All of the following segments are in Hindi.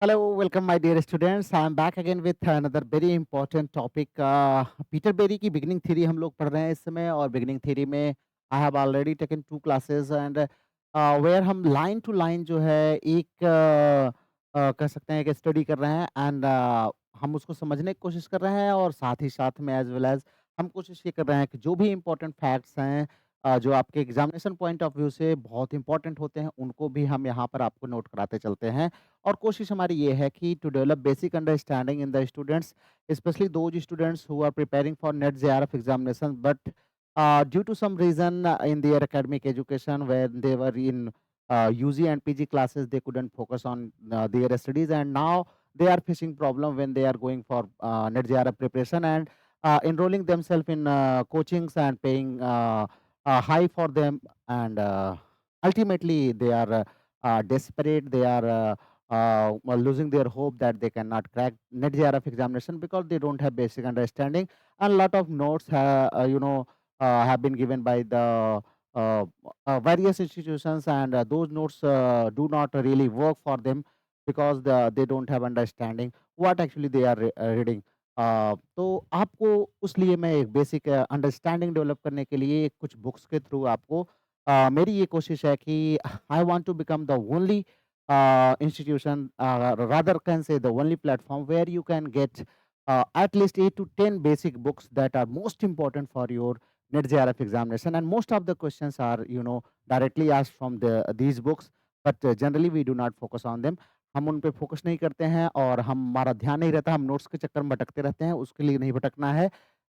Hello, welcome, my dear students. I am back again with another very important topic. Peter Berry की बिगिनिंग थ्योरी हम लोग पढ़ रहे हैं इस समय और बिगिनिंग थ्योरी में I have already taken 2 classes and where हम लाइन टू लाइन जो है एक कह सकते हैं कि स्टडी कर रहे हैं एंड हम उसको समझने की कोशिश कर रहे हैं और साथ ही साथ में एज वेल एज हम कोशिश ये कर रहे हैं कि जो भी इम्पोर्टेंट फैक्ट्स हैं जो आपके एग्जामिनेशन पॉइंट ऑफ व्यू से बहुत इंपॉर्टेंट होते हैं उनको भी हम यहाँ पर आपको नोट कराते चलते हैं और कोशिश हमारी ये है कि to develop basic understanding in the students specially those students who are preparing for NET JRF examination but due to some reason in their academic education when they were in UG and PG classes they couldn't focus on their studies and now they are facing problem when they are going for net JRF preparation and enrolling themselves in coachings and paying high for them and ultimately they are desperate they are well, losing their hope that they cannot crack net JRF examination because they don't have basic understanding and a lot of notes have been given by the various institutions and those notes do not really work for them because they don't have understanding what actually they are reading. तो आपको उस लिए मैं एक बेसिक अंडरस्टैंडिंग डेवलप करने के लिए कुछ बुक्स के थ्रू आपको मेरी ये कोशिश है कि I want to become the only institution, rather can say the only platform where you can get at least 8 to 10 basic books that are most important for your net JRF examination. And most of the questions are, directly asked from these books, but generally we do not focus on them. हम उन पे फोकस नहीं करते हैं और हमारा ध्यान नहीं रहता, हम नोट्स के चक्कर में भटकते रहते हैं, उसके लिए नहीं भटकना है।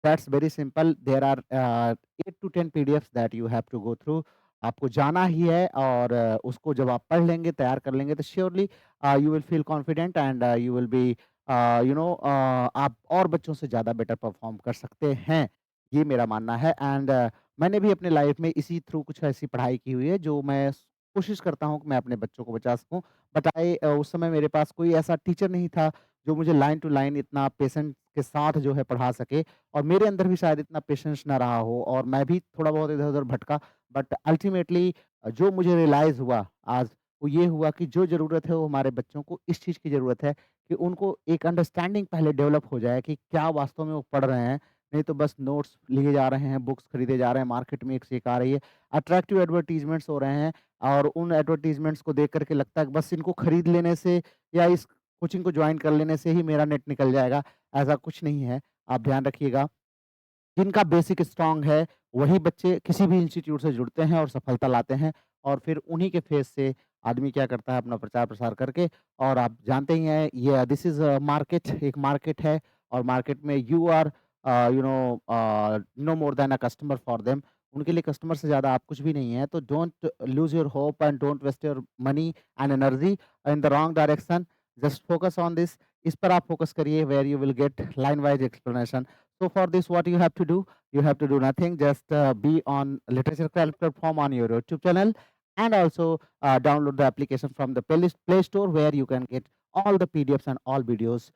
That's very simple, there are 8 to 10 PDFs that you have to go through. आपको जाना ही है और उसको जब आप पढ़ लेंगे, तैयार कर लेंगे तो surely you will feel confident and you will be आप और बच्चों से ज़्यादा बेटर परफॉर्म कर सकते हैं, ये मेरा मानना है एंड मैंने भी अपने लाइफ में इसी थ्रू कुछ ऐसी पढ़ाई की हुई है जो मैं कोशिश करता हूँ कि मैं अपने बच्चों को बचा सकूँ। बट उस समय मेरे पास कोई ऐसा टीचर नहीं था जो मुझे लाइन टू लाइन इतना पेशेंस के साथ जो है पढ़ा सके और मेरे अंदर भी शायद इतना पेशेंस ना रहा हो और मैं भी थोड़ा बहुत इधर-उधर भटका। बट अल्टीमेटली जो मुझे रियलाइज़ हुआ आज, वो ये हुआ कि जो ज़रूरत है वो हमारे बच्चों को इस चीज़ की ज़रूरत है कि उनको एक अंडरस्टैंडिंग पहले डेवलप हो जाए कि क्या वास्तव में वो पढ़ रहे हैं। नहीं तो बस नोट्स लिए जा रहे हैं, बुक्स खरीदे जा रहे हैं, मार्केट में एक से एक आ रही है। अट्रैक्टिव एडवर्टाइज़मेंट्स हो रहे हैं और उन एडवर्टाइज़मेंट्स को देख कर के लगता है कि बस इनको खरीद लेने से या इस कोचिंग को जॉइन कर लेने से ही मेरा नेट निकल जाएगा। ऐसा कुछ नहीं है, आप ध्यान रखिएगा। जिनका बेसिक स्ट्रॉन्ग है, वही बच्चे किसी भी इंस्टीट्यूट से जुड़ते हैं और सफलता लाते हैं और फिर उन्हीं के फेस से आदमी क्या करता है अपना प्रचार-प्रसार करके और आप जानते ही हैं ये दिस इज़ अ मार्केट एक मार्केट है और मार्केट में you are no more than a customer for them उनके लिए कस्टमर से ज़्यादा आप कुछ भी नहीं हैं। तो don't lose your hope and don't waste your money and energy in the wrong direction. Just focus on this इस पर आप फोकस करिए where you will get line wise explanation. So for this, what you have to do nothing. Just be on Literature Club platform on your YouTube channel, and also download the application from the Play Store, where you can get all the PDFs and all videos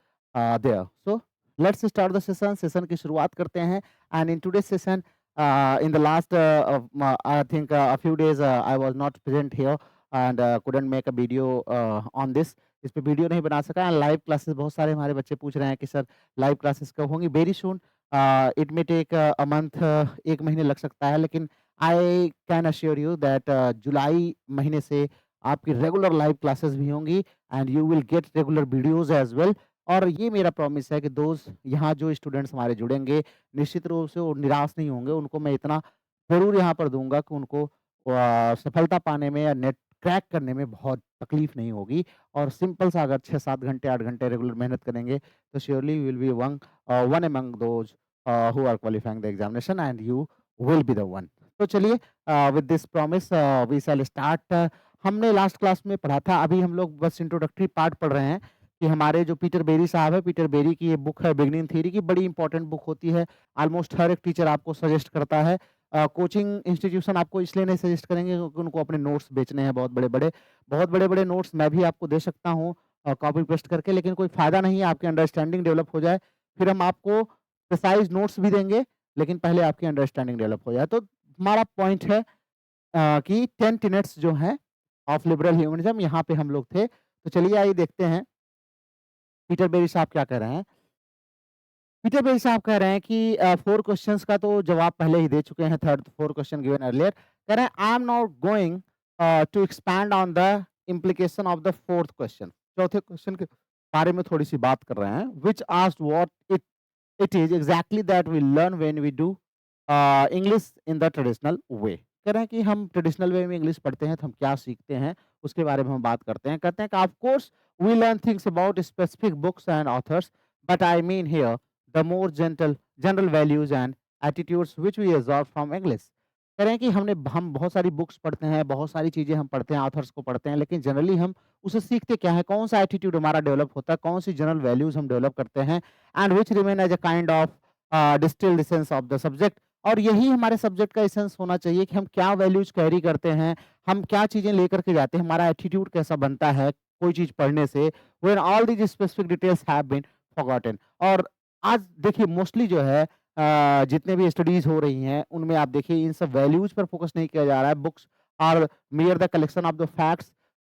there. So let's start the session. Session की शुरुआत करते हैं. And in today's session, in the last I think a few days I was not present here and couldn't make a video on this. इस पे वीडियो नहीं बना सका। लाइव क्लासेस बहुत सारे हमारे बच्चे पूछ रहे हैं कि सर लाइव क्लासेस कब होंगी? Very soon. It may take a month 1 महीने लग सकता है, लेकिन I can assure you that जुलाई महीने से आपकी रेगुलर लाइव क्लासेस भी होंगी and you will get regular videos as well. और ये मेरा प्रॉमिस है कि दोस्त यहाँ जो स्टूडेंट्स हमारे जुड़ेंगे, निश्चित रूप से वो निराश नहीं होंगे। उनको मैं इतना ज़रूर यहाँ पर दूँगा कि उनको सफलता पाने में या नेट क्रैक करने में बहुत तकलीफ नहीं होगी और सिंपल सा अगर 6-7 घंटे, 8 घंटे रेगुलर मेहनत करेंगे, तो surely you will be one among those who are qualifying the examination and you will be the one. तो चलिए with this promise we shall start. हमने लास्ट क्लास में पढ़ा था, अभी हम लोग बस इंट्रोडक्टरी पार्ट पढ़ रहे हैं कि हमारे जो पीटर बेरी साहब है, पीटर बेरी की ये बुक है बिगिनिंग थ्योरी की, बड़ी इंपॉर्टेंट बुक होती है। ऑलमोस्ट हर एक टीचर आपको सजेस्ट करता है। कोचिंग इंस्टीट्यूशन आपको इसलिए नहीं सजेस्ट करेंगे क्योंकि उनको अपने नोट्स बेचने हैं बहुत बड़े-बड़े नोट्स मैं भी आपको दे सकता हूँ कॉपी पेस्ट करके, लेकिन कोई फ़ायदा नहीं है, आपकी अंडरस्टैंडिंग डेवलप हो जाए। फिर हम आपको प्रिसाइज़ नोट्स भी देंगे, लेकिन पहले आपकी अंडरस्टैंडिंग डेवलप हो जाए। तो हमारा पॉइंट है कि 10 टेनेट्स जो हैं ऑफ लिबरल ह्यूमनिज़्म, यहाँ पे हम लोग थे। तो चलिए आइए देखते हैं पीटर बेरी साहब क्या कह रहे हैं? पीटर बेरी साहब कह रहे हैं कि 4 क्वेश्चन्स का तो जवाब पहले ही दे चुके हैं, थर्ड 4 क्वेश्चन गिवन अर्लियर। कह रहे हैं I am not going to expand on the implication of the 4th question. चौथे क्वेश्चन के बारे में थोड़ी-सी बात कर रहे हैं, which asked what it is exactly that we learn when we do English in the traditional way. कह रहे हैं कि हम ट्रेडिशनल वे में इंग्लिश पढ़ते हैं तो हम क्या सीखते हैं, उसके बारे में हम बात करते हैं। कहते हैं कि of course we learn things about specific books and authors, but I mean here the more general values and attitudes which we absorb from English। कह रहे हैं कि हम बहुत सारी बुक्स पढ़ते हैं, बहुत सारी चीज़ें हम पढ़ते हैं, ऑथर्स को पढ़ते हैं, लेकिन जनरली हम उसे सीखते क्या है, कौन सा एटीट्यूड हमारा डेवलप होता है, कौन सी जनरल वैल्यूज़ हम डेवलप करते हैं, and which remain as a kind of distilled essence of the subject. और यही हमारे सब्जेक्ट का एसेंस होना चाहिए कि हम क्या वैल्यूज़ कैरी करते हैं, हम क्या चीज़ें लेकर के जाते हैं, हमारा एटीट्यूड कैसा बनता है कोई चीज़ पढ़ने से, when all these specific details have been forgotten. और आज देखिए मोस्टली जो है जितने भी स्टडीज़ हो रही हैं, उनमें आप देखिए इन सब वैल्यूज़ पर फोकस नहीं किया जा रहा है। Books are mere the collection of the facts,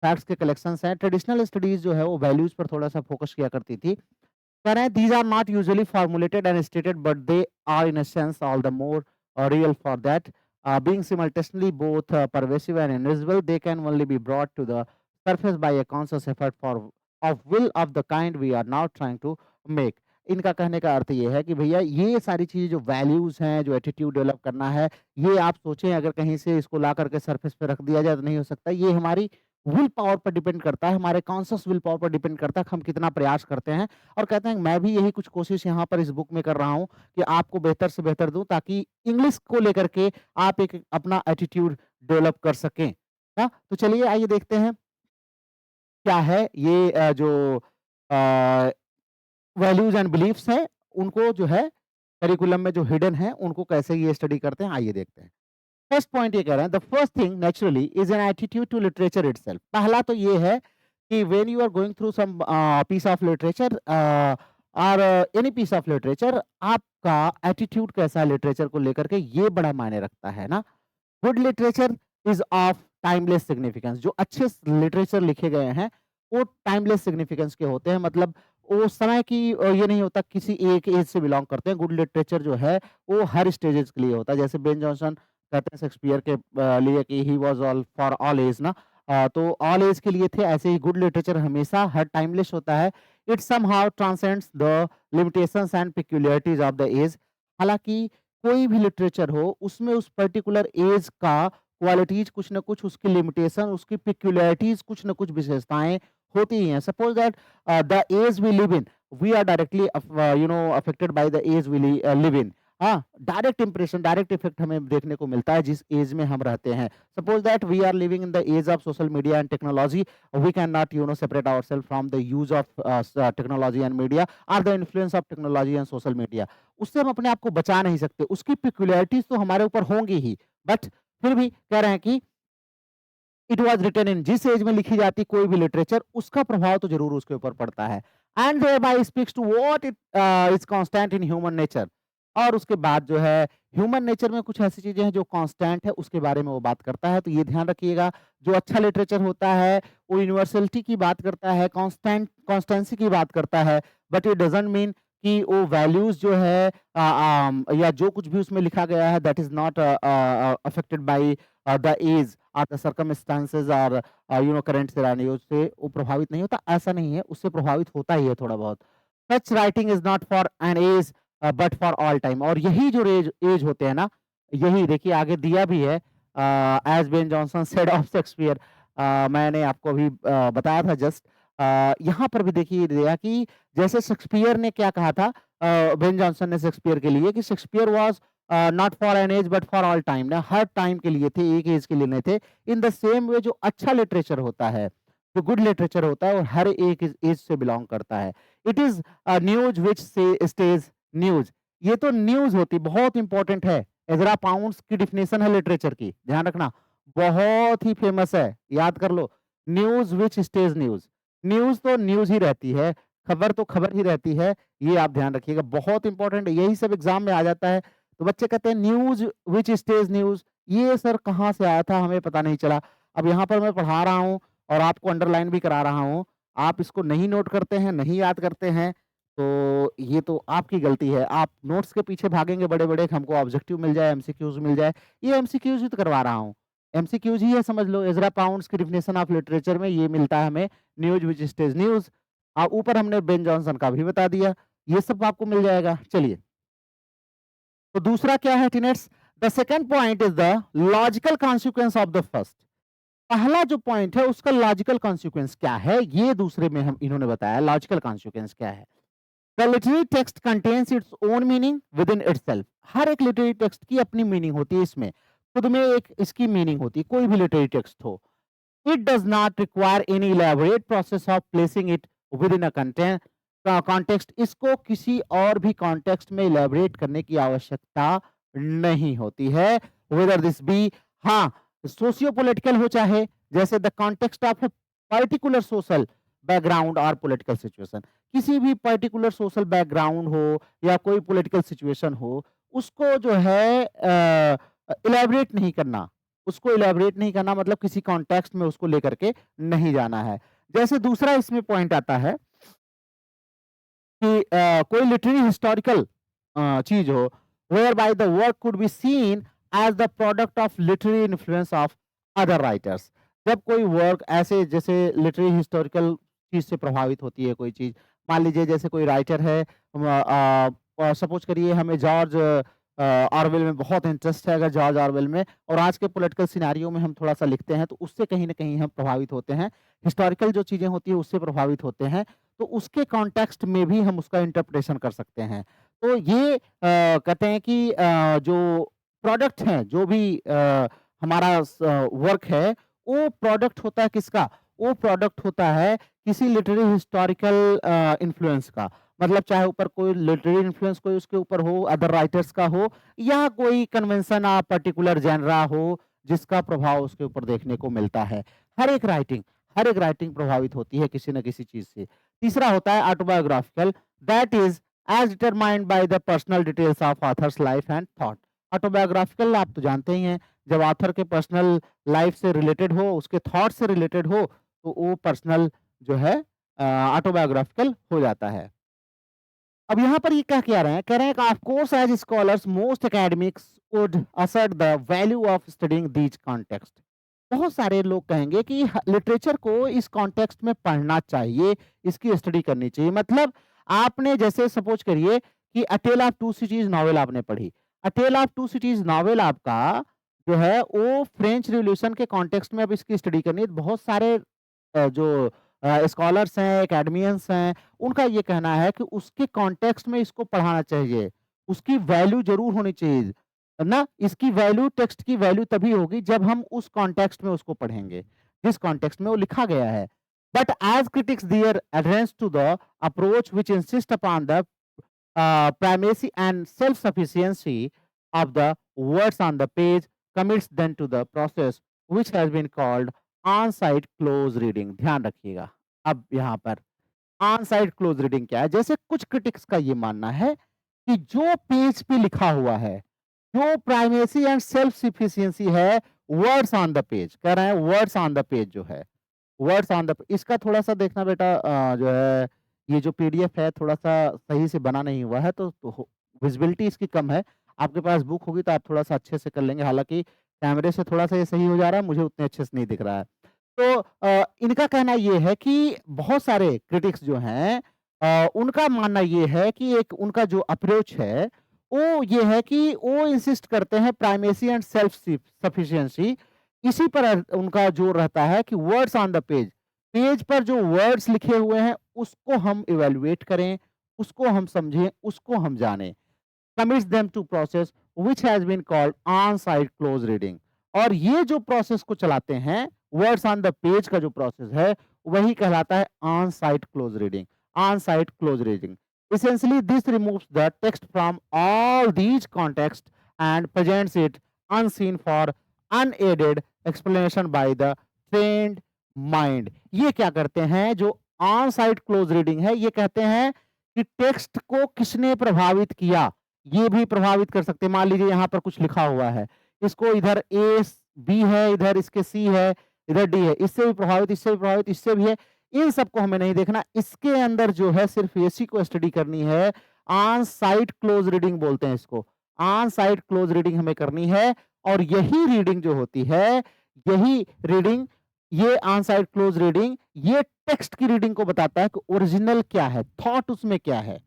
facts के कलेक्शंस हैं। ट्रेडिशनल स्टडीज़ जो है वो वैल्यूज़ पर थोड़ा-सा फोकस किया करती थी। कह रहे हैं these are not usually formulated and stated but they are in a sense all the more real for that being simultaneously both pervasive and invisible, they can only be brought to the surface by a conscious effort for of will of the kind we are now trying to make। इनका कहने का अर्थ ये है कि भैया ये सारी चीज़ें जो वैल्यूज़ हैं, जो एटीट्यूड डेवलप करना है, ये आप सोचें अगर कहीं से इसको ला करके सरफेस पे रख दिया जाए तो नहीं हो सकता। ये हमारी विल पावर पर डिपेंड करता है, हमारे कॉन्शियस विल पावर पर डिपेंड करता है कि हम कितना प्रयास करते हैं। और कहते हैं मैं भी यही कुछ कोशिश यहाँ पर इस बुक में कर रहा हूँ कि आपको बेहतर से बेहतर दूँ ताकि इंग्लिश को लेकर के आप एक अपना एटीट्यूड डेवलप कर सकें। हाँ, तो चलिए आइए देखते हैं क्या है ये जो अ वैल्यूज़ एंड बिलीफ्स हैं, उनको जो है करिकुलम में जो हिडन है, उनको कैसे ये स्टडी करते हैं, आइए देखते हैं। फर्स्ट पॉइंट ये कह रहे हैं, the first thing naturally is an attitude to literature itself. पहला तो ये है कि when you are going through some piece of literature और एनी पीस ऑफ लिटरेचर, आपका एटीट्यूड कैसा है लिटरेचर को लेकर के, ये बड़ा मायने रखता है ना। Good literature is of timeless significance. जो अच्छे लिटरेचर लिखे गए हैं, वो टाइमलेस सिग्निफिकेंस के होते हैं। मतलब वो समय की ये नहीं होता किसी एक एज से बिलॉन्ग करते हैं। गुड लिटरेचर जो है, वो हर स्टेजेस के लिए होता है। जैसे बेन जॉनसन कहते हैं शेक्सपियर के लिए कि he was all for all age ना। तो ऑल एज के लिए थे, ऐसे ही गुड लिटरेचर हमेशा हर टाइमलेस होता है। It somehow transcends the limitations and peculiarities of the age. हालाँकि कोई भी लिटरेचर हो, उसमें उस पर्टिकुलर एज का क्वालिटीज़ कुछ न कुछ, उसकी लिमिटेशन, उसकी पेक्यूलियरिटीज़ कुछ न कुछ विशेषताएँ होती ही हैं। Suppose that the age we live in, we are directly affected by the age we live in। हाँ, डायरेक्ट इंप्रेशन, डायरेक्ट इफेक्ट हमें देखने को मिलता है जिस एज में हम रहते हैं। Suppose that we are living in the age of social media and technology, we can not separate ourselves from the use of technology and media और the influence of technology and social media. उससे हम अपने आप को बचा नहीं सकते, उसकी पिक्युलियरिटीज तो हमारे ऊपर होंगी ही, बट फिर भी कह रहे हैं कि इट वाज रिटन इन, जिस एज में लिखी जाती कोई भी लिटरेचर, उसका प्रभाव तो जरूर उसके ऊपर पड़ता है। And thereby speaks to what it is constant in human nature. और उसके बाद जो है ह्यूमन नेचर में कुछ ऐसी चीजें हैं जो कांस्टेंट है, उसके बारे में वो बात करता है। तो ये ध्यान रखिएगा, जो अच्छा लिटरेचर होता है वो यूनिवर्सलिटी की बात करता है, कॉन्स्टेंसी की बात करता है, बट इट डजंट मीन कि वो वैल्यूज जो है या जो कुछ भी उसमें लिखा गया है that is not affected by the age और द सर्कमस्टेंसेस और करंट सिनेरियो से वो प्रभावित नहीं होता, ऐसा नहीं है, उससे प्रभावित होता ही है थोड़ा बहुत। Such writing is not for an age but for all time. और यही जो एज एज होते हैं ना, यही देखिए आगे दिया भी है, as Ben Jonson said of Shakespeare. मैंने आपको अभी बताया था जस्ट, यहाँ पर भी देखिए दिया कि जैसे शेक्सपियर ने क्या कहा था, बेन जॉनसन ने शेक्सपियर के लिए, कि Shakespeare was not for an age but for all time, ना हर टाइम के लिए थे, एक एज के लिए नहीं थे। इन द सेम वे जो अच्छा लिटरेचर होता है, जो गुड लिटरेचर होता है, वो हर एक एज से बिलोंग करता है। It is news which stays news. ये तो न्यूज होती बहुत इंपॉर्टेंट है। एजरा पाउंड्स की डिफिनेशन है लिटरेचर की, ध्यान रखना, बहुत ही फेमस है, याद कर लो। News which stays news, news तो न्यूज ही रहती है, खबर तो खबर ही रहती है। ये आप ध्यान रखिएगा, बहुत इंपॉर्टेंट है, यही सब एग्जाम में आ जाता है। तो बच्चे कहते हैं न्यूज विच स्टेज न्यूज, ये सर कहाँ से आया था हमें पता नहीं चला। अब यहाँ पर मैं पढ़ा रहा हूँ और आपको अंडरलाइन भी करा रहा हूँ। आप इसको नहीं नोट करते हैं, नहीं याद करते हैं, तो ये तो आपकी गलती है। आप नोट्स के पीछे भागेंगे बड़े-बड़े कि हमको ऑब्जेक्टिव मिल जाए, एमसीक्यूज़ मिल जाए। ये एमसीक्यूज़ ही तो करवा रहा हूँ। एमसीक्यूज़ ही है समझ लो। एज़रा पाउंड्स की डेफिनिशन ऑफ लिटरेचर में ये मिलता है हमें, न्यूज़ व्हिच स्टेज न्यूज़। ऊपर हमने बेन जॉनसन का भी बता दिया। ये सब आपको मिल जाएगा। चलिए, तो दूसरा क्या है tenets? The second point is the logical consequence of the first. पहला जो पॉइंट है उसका लॉजिकल कॉन्सिक्वेंस क्या है, ये दूसरे में हम इन्होंने बताया लॉजिकल कॉन्सिक्वेंस क्या है। The literary text contains its own meaning within itself. हर एक लिटरेरी टेक्स्ट की अपनी मीनिंग होती है, इसमें खुद में एक इसकी मीनिंग होती है, कोई भी लिटरेरी टेक्स्ट हो। It does not require any elaborate process of placing it with in a content context. इसको किसी और भी कॉन्टेक्स्ट में इलैबोरेट करने की आवश्यकता नहीं होती है। वेदर दिस बी, हाँ, सोशियो पॉलिटिकल हो, चाहे जैसे the context of a particular social background और पॉलिटिकल सिचुएशन। किसी भी पर्टिकुलर सोशल बैकग्राउंड हो या कोई पॉलिटिकल सिचुएशन हो, उसको जो है इलैबोरेट नहीं करना। उसको इलैबोरेट नहीं करना मतलब किसी कॉन्टेक्स्ट में उसको लेकर के नहीं जाना है। जैसे दूसरा इसमें पॉइंट आता है कि कोई लिटरेरी हिस्टोरिकल चीज़ हो, whereby the work could be seen as the product of literary influence of other writers। जब कोई वर्क ऐसे जैसे लिटरेरी हिस्टोरिकल चीज़ से प्रभावित होती है कोई चीज़, मान लीजिए जैसे कोई राइटर है, सपोज़ करिए हमें जॉर्ज ऑरवेल में बहुत इंटरेस्ट है, अगर जॉर्ज ऑरवेल में और आज के पॉलिटिकल सिनेरियो में हम थोड़ा-सा लिखते हैं, तो उससे कहीं न कहीं हम प्रभावित होते हैं। हिस्टोरिकल जो चीज़ें होती हैं उससे प्रभावित होते हैं, तो उसके कॉन्टेक्स्ट में भी हम उसका इंटरप्रिटेशन कर सकते हैं। तो ये कहते हैं कि जो प्रोडक्ट हैं, जो भी हमारा वर्क है, वो प्रोडक्ट होता है किसका? वो प्रोडक्ट होता है किसी लिटरेरी हिस्टोरिकल इन्फ्लुएंस का। मतलब चाहे ऊपर कोई लिटरेरी इन्फ्लुएंस कोई उसके ऊपर हो, अदर राइटर्स का हो या कोई कन्वेंशन पर्टिकुलर जेनरा हो, जिसका प्रभाव उसके ऊपर देखने को मिलता है। हर एक राइटिंग हर एक राइटिंग प्रभावित होती है किसी न किसी चीज़ से। तीसरा होता है autobiographical, that is as determined by the personal details of author's life and thought। Autobiographical आप तो जानते ही हैं, जब ऑथर के पर्सनल लाइफ से रिलेटेड हो, उसके थॉट से रिलेटेड हो, तो वो पर्सनल जो है ऑटोबायोग्राफिकल हो जाता है। अब यहाँ पर ये क्या कह रहे हैं? कह रहे हैं कि of course as scholars most academics would assert the value of studying these context. बहुत सारे लोग कहेंगे कि लिटरेचर को इस कॉन्टेक्स्ट में पढ़ना चाहिए, इसकी स्टडी करनी चाहिए। मतलब आपने जैसे सपोज करिए कि a tale of two cities novel आपने पढ़ी। A tale of two cities novel आपका जो है वो फ्रेंच रिवॉल्यूशन के कॉन्टेक्स्ट में अब इसकी स्टडी करनी है। बहुत सारे जो स्कॉलर्स हैं, एकेडमियंस हैं, उनका ये कहना है कि उसके कॉन्टेक्स्ट में इसको पढ़ाना चाहिए। उसकी वैल्यू ज़रूर होनी चाहिए, ना? इसकी वैल्यू टेक्स्ट की वैल्यू तभी होगी जब हम उस कॉन्टेक्स्ट में उसको पढ़ेंगे, जिस कॉन्टेक्स्ट में वो लिखा गया है। But as critics their adherence to the approach which insist upon the primacy and self-sufficiency of the words on the page commits then to the process which has been called on-site close reading। ध्यान रखिएगा। अब यहाँ पर on-site close reading क्या है? जैसे कुछ क्रिटिक्स का ये मानना है कि जो पेज पे लिखा हुआ है, जो प्राइमेसी एंड सेल्फ सफिशिएंसी है, वर्ड्स ऑन द पेज, कह रहे हैं वर्ड्स ऑन द पेज जो है, वर्ड्स ऑन द इसका थोड़ा-सा देखना बेटा, जो है ये जो पीडीएफ है थोड़ा-सा सही से बना नहीं हुआ है, तो हो विज़िबिलिटी इसकी कम है। आपके पास बुक होगी तो आप थोड़ा-सा अच्छे से कर लेंगे। हालाँकि कैमरे से थोड़ा-सा ये सही हो जा रहा है, मुझे उतने अच्छे से नहीं दिख रहा है। तो इनका कहना ये है कि बहुत सारे क्रिटिक्स जो हैं, उनका मानना ये है कि एक उनका जो अप्रोच है, वो ये है कि वो इंसिस्ट करते हैं प्राइमेसी एंड सेल्फ सफिशिएंसी। इसी पर उनका जोर रहता है कि words on the page, page पर जो वर्ड्स लिखे हुए हैं उसको हम इवैल्यूएट करें, उसको हम समझें, उसको हम जानें। Commits them to process which has been called on site close reading. और ये जो प्रोसेस को चलाते हैं, वर्ड्स ऑन द पेज का जो प्रोसेस है, वही कहलाता है on site close reading. On site close reading. Essentially, this removes the text from all these contexts and presents it unseen for unaided explanation by the trained mind. ये क्या करते हैं, जो ऑन साइट क्लोज रीडिंग है, ये कहते हैं कि टेक्स्ट को किसने प्रभावित किया, ये भी प्रभावित कर सकते हैं। मान लीजिए यहाँ पर कुछ लिखा हुआ है, इसको इधर ए बी है, इधर इसके सी है, इधर डी है, इससे भी प्रभावित, इससे भी प्रभावित, इससे भी है। इन सबको हमें नहीं देखना। इसके अंदर जो है सिर्फ इसी को स्टडी करनी है। ऑन साइट क्लोज रीडिंग बोलते हैं इसको। ऑन साइट क्लोज रीडिंग हमें करनी है और यही रीडिंग जो होती है, यही रीडिंग, ये ऑन साइट क्लोज रीडिंग, ये टेक्स्ट की रीडिंग को बताता है कि ओरिजिनल क्या है, थॉट उसमें क्या है।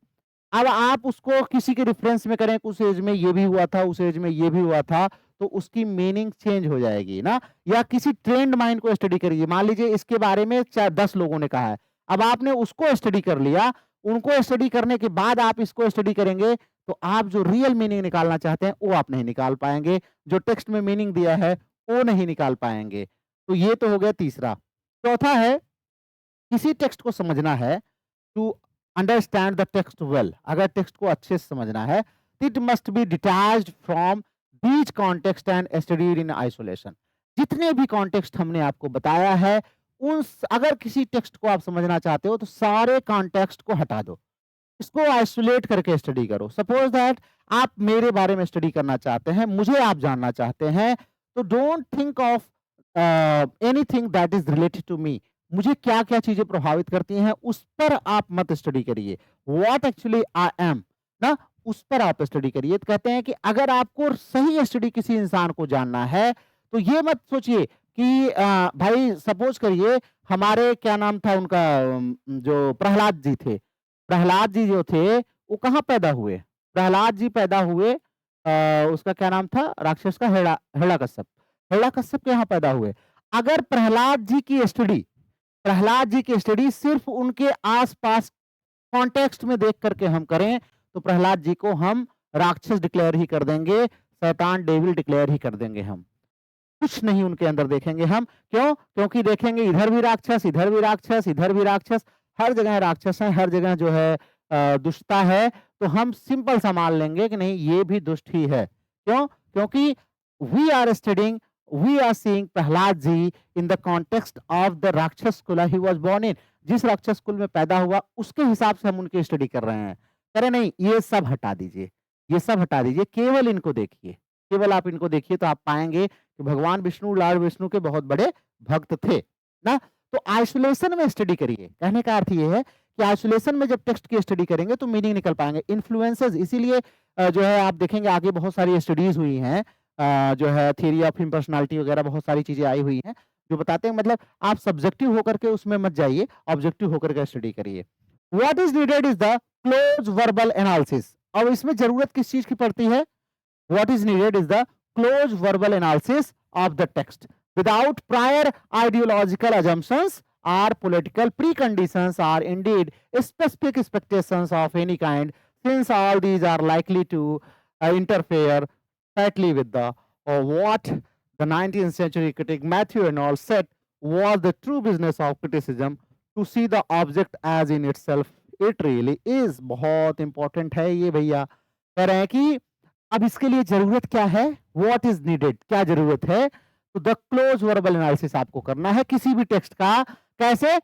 अब आप उसको किसी के रेफरेंस में करें, उस एज में ये भी हुआ था, उस एज में ये भी हुआ था, तो उसकी मीनिंग चेंज हो जाएगी ना। या किसी ट्रेंड माइंड को स्टडी करिए, मान लीजिए इसके बारे में 10 लोगों ने कहा है, अब आपने उसको स्टडी कर लिया, उनको स्टडी करने के बाद आप इसको स्टडी करेंगे, तो आप जो रियल मीनिंग निकालना चाहते हैं वो आप नहीं निकाल पाएंगे, जो टेक्स्ट में मीनिंग दिया है वो नहीं निकाल पाएंगे। तो ये तो हो गया तीसरा। चौथा है, किसी टेक्स्ट को समझना है, to understand the text well, अगर टेक्स्ट को अच्छे से समझना है, it must be detached from these context and studied in isolation. जितने भी कॉन्टेक्स्ट हमने आपको बताया है, अगर किसी टेक्स्ट को आप समझना चाहते हो तो सारे कॉन्टेक्स्ट को हटा दो, इसको आइसोलेट करके स्टडी करो। सपोज दैट आप मेरे बारे में स्टडी करना चाहते हैं, मुझे आप जानना चाहते हैं, तो don't think of anything that is related to me. मुझे क्या क्या चीजें प्रभावित करती हैं उस पर आप मत स्टडी करिए, व्हाट एक्चुअली आई एम ना, उस पर आप स्टडी करिए। तो कहते हैं कि अगर आपको सही स्टडी किसी इंसान को जानना है, तो ये मत सोचिए कि भाई सपोज करिए हमारे क्या नाम था उनका, जो प्रहलाद जी थे, प्रहलाद जी जो थे वो कहाँ पैदा हुए? प्रहलाद जी पैदा हुए, उसका क्या नाम था राक्षस का, हिरण्यकश्यप। हिरण्यकश्यप के यहाँ पैदा हुए। अगर प्रहलाद जी की स्टडी सिर्फ उनके आस-पास कॉन्टेक्स्ट में देख करके हम करें, तो प्रहलाद जी को हम राक्षस डिक्लेयर ही कर देंगे, शैतान डेविल डिक्लेयर ही कर देंगे हम। कुछ नहीं उनके अंदर देखेंगे हम, क्यों? क्योंकि देखेंगे इधर भी राक्षस, इधर भी राक्षस, इधर भी राक्षस, हर जगह राक्षस है, हर जगह जो है दुष्टता है, तो हम सिंपल सा मान लेंगे कि नहीं ये भी दुष्ट ही है। क्यों? क्योंकि we are studying, we are seeing Prahlad ji in the context of the राक्षस कुल ही वाज बोर्न इन। जिस राक्षस कुल में पैदा हुआ उसके हिसाब से हम उनकी स्टडी कर रहे हैं। कह रहे नहीं ये सब हटा दीजिए, ये सब हटा दीजिए, केवल इनको देखिए, केवल आप इनको देखिए तो आप पाएंगे कि भगवान विष्णु, लॉर्ड विष्णु के बहुत बड़े भक्त थे ना। तो आइसोलेशन में स्टडी करिए, कहने का अर्थ ये है कि आइसोलेशन में जब टेक्स्ट की स्टडी करेंगे तो मीनिंग निकल पाएंगे। इन्फ्लुएंसेस, इसीलिए जो है आप देखेंगे आगे बहुत सारी स्टडीज हुई हैं, जो है थ्योरी ऑफ इम्पर्सनैलिटी वगैरह बहुत सारी चीजें आई हुई हैं जो बताते हैं, मतलब आप सब्जेक्टिव होकर के उसमें मत जाइए, ऑब्जेक्टिव होकर के स्टडी करिए। What is needed is the close verbal analysis. अब इसमें जरूरत किस चीज की पड़ती है? What is needed is the close verbal analysis of the text without prior ideological assumptions or political preconditions or indeed specific expectations of any kind, since all these are likely to interfere fatally with the what the 19th century critic Matthew Arnold said was the true business of criticism, to see the object as in itself it really is। बहुत इंपॉर्टेंट है ये भैया। कह रहे हैं कि अब इसके लिए जरूरत क्या है? व्हाट इज नीडेड, क्या जरूरत है? तो द क्लोज वर्बल एनालिसिस आपको करना है किसी भी टेक्स्ट का। कैसे?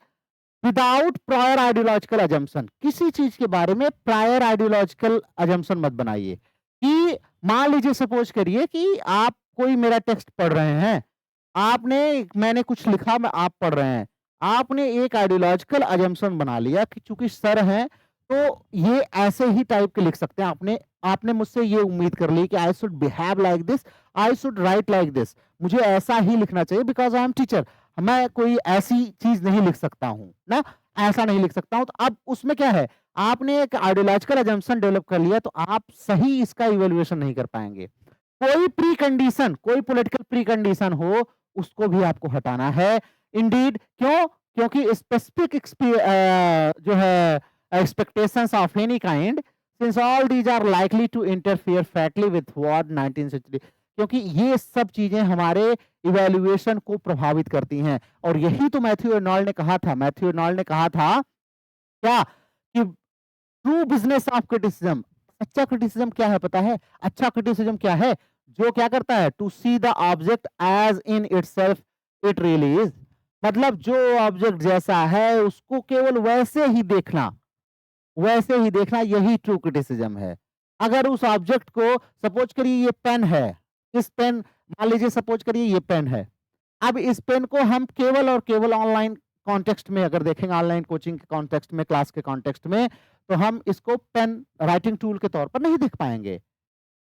Without prior ideological assumption. किसी चीज के बारे में प्रायर आइडियोलॉजिकल अजम्पशन मत बनाइए। कि मान लीजिए सपोज करिए कि आप कोई मेरा टेक्स्ट पढ़ रहे हैं, मैंने कुछ लिखा, मैं आप पढ़ रहे हैं, आपने एक आइडियोलॉजिकल अजम्पशन बना लिया कि चूंकि सर हैं तो ये ऐसे ही टाइप के लिख सकते हैं। आपने मुझसे ये उम्मीद कर ली कि I should behave like this, I should write like this, मुझे ऐसा ही लिखना चाहिए बिकॉज आई एम टीचर, मैं कोई ऐसी चीज नहीं लिख सकता हूं ना, ऐसा नहीं लिख सकता हूं। तो अब उसमें क्या है, आपने एक आइडियोलॉजिकल अजम्पशन डेवलप कर लिया, तो आप सही इसका इवेल्युएशन नहीं कर पाएंगे। कोई प्री कंडीशन, कोई पॉलिटिकल प्री कंडीशन हो, उसको भी आपको हटाना है। इंडीड, क्यों? क्योंकि स्पेसिफिक जो है expectations of any kind, since all these are likely to interfere fatally with what 19th century, क्योंकि ये सब चीजें हमारे इवैल्यूएशन को प्रभावित करती हैं। और यही तो मैथ्यू अर्नोल्ड ने कहा था, मैथ्यू अर्नोल्ड ने कहा था क्या कि ट्रू बिजनेस ऑफ क्रिटिसिज्म, अच्छा क्रिटिसिज्म क्या है पता है? अच्छा क्रिटिसिज्म क्या है? जो क्या करता है, to see the object as in itself it really is. मतलब जो ऑब्जेक्ट जैसा है उसको केवल वैसे ही देखना, वैसे ही देखना, यही ट्रू क्रिटिसिज्म है। अगर उस ऑब्जेक्ट को, सपोज करिए ये पेन है, इस पेन, मान लीजिए सपोज करिए ये पेन है, अब इस पेन को हम केवल और केवल ऑनलाइन कॉन्टेक्स्ट में अगर देखेंगे ऑनलाइन कोचिंग के कॉन्टेक्स्ट में, क्लास के कॉन्टेक्स्ट में, तो हम इसको पेन राइटिंग टूल के तौर पर नहीं देख पाएँगे।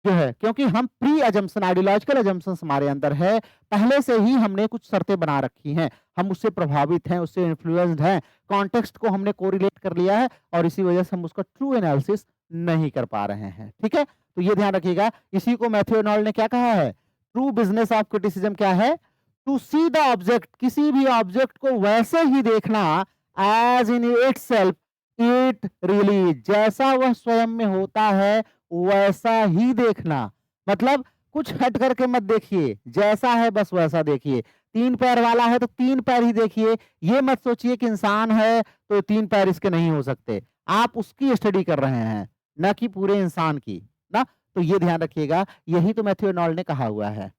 जो है क्योंकि हम प्री अजम्पशन आइडियोलॉजिकल अजम्पशंस हमारे अंदर है, पहले से ही हमने कुछ शर्तें बना रखी हैं, हम उससे प्रभावित हैं, उससे इन्फ्लुएंस्ड हैं, कॉन्टेक्स्ट को हमने कोरिलेट कर लिया है और इसी वजह से हम उसका ट्रू एनालिसिस नहीं कर पा रहे हैं, ठीक है? तो ये ध्यान रखिएगा, इसी को मैथ्यू आर्नोल्ड ने क्या कहा है? ट्रू बिजनेस ऑफ क्रिटिसिज्म क्या है? टू सी द ऑब्जेक्ट, किसी भी ऑब्जेक्ट को वैसे ही देखना as in itself it really, जैसा वह स्वयं में होता है वैसा ही देखना। मतलब कुछ हट करके मत देखिए, जैसा है बस वैसा देखिए। 3 पैर वाला है तो 3 पैर ही देखिए, ये मत सोचिए कि इंसान है तो 3 पैर इसके नहीं हो सकते। आप उसकी स्टडी कर रहे हैं, ना कि पूरे इंसान की, ना? तो ये ध्यान रखिएगा, यही तो मैथ्यू आर्नोल्ड ने कहा हुआ है।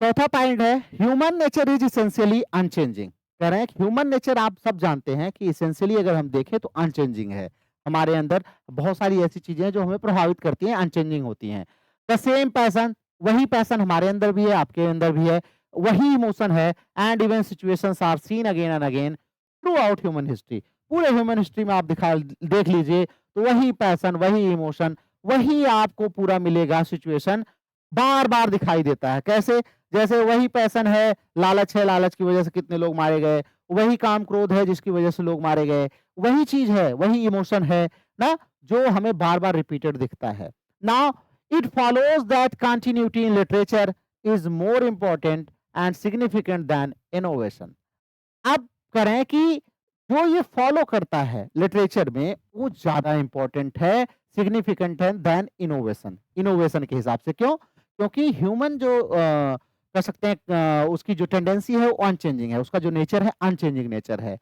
चौथा पॉइंट है human nature is essentially unchanging. कह रहे हैं कि ह्यूमन नेचर आप सब जानते हैं कि एसेंशियली अगर हम देखें तो अनचेंजिंग है। हमारे अंदर बहुत सारी ऐसी चीजें हैं जो हमें प्रभावित करती हैं, अनचेंजिंग होती हैं। द सेम पैशन, वही पैशन हमारे अंदर भी है, आपके अंदर भी है, वही इमोशन है, and even situations are seen again and again throughout human history. पूरे ह्यूमन हिस्ट्री में आप देख लीजिए तो वही पैशन, वही इमोशन, वही आपको पूरा मिलेगा सिचुएशन, बार बार दिखाई देता है। कैसे? जैसे वही पैशन है, लालच की वजह से कितने लोग मारे गए, वही काम क्रोध है जिसकी वजह से लोग मारे गए, वही चीज है, वही इमोशन है ना, जो हमें बार बार रिपीटेड दिखता है। Now it follows that continuity in literature is more important and significant then innovation. अब करें कि जो ये फॉलो करता है लिटरेचर में वो ज्यादा इंपॉर्टेंट है, सिग्निफिकेंट है देन इनोवेशन। इनोवेशन के हिसाब से क्यों? क्योंकि ह्यूमन जो कह सकते हैं उसकी जो टेंडेंसी है वो अनचेंजिंग है, उसका जो नेचर है अनचेंजिंग नेचर है।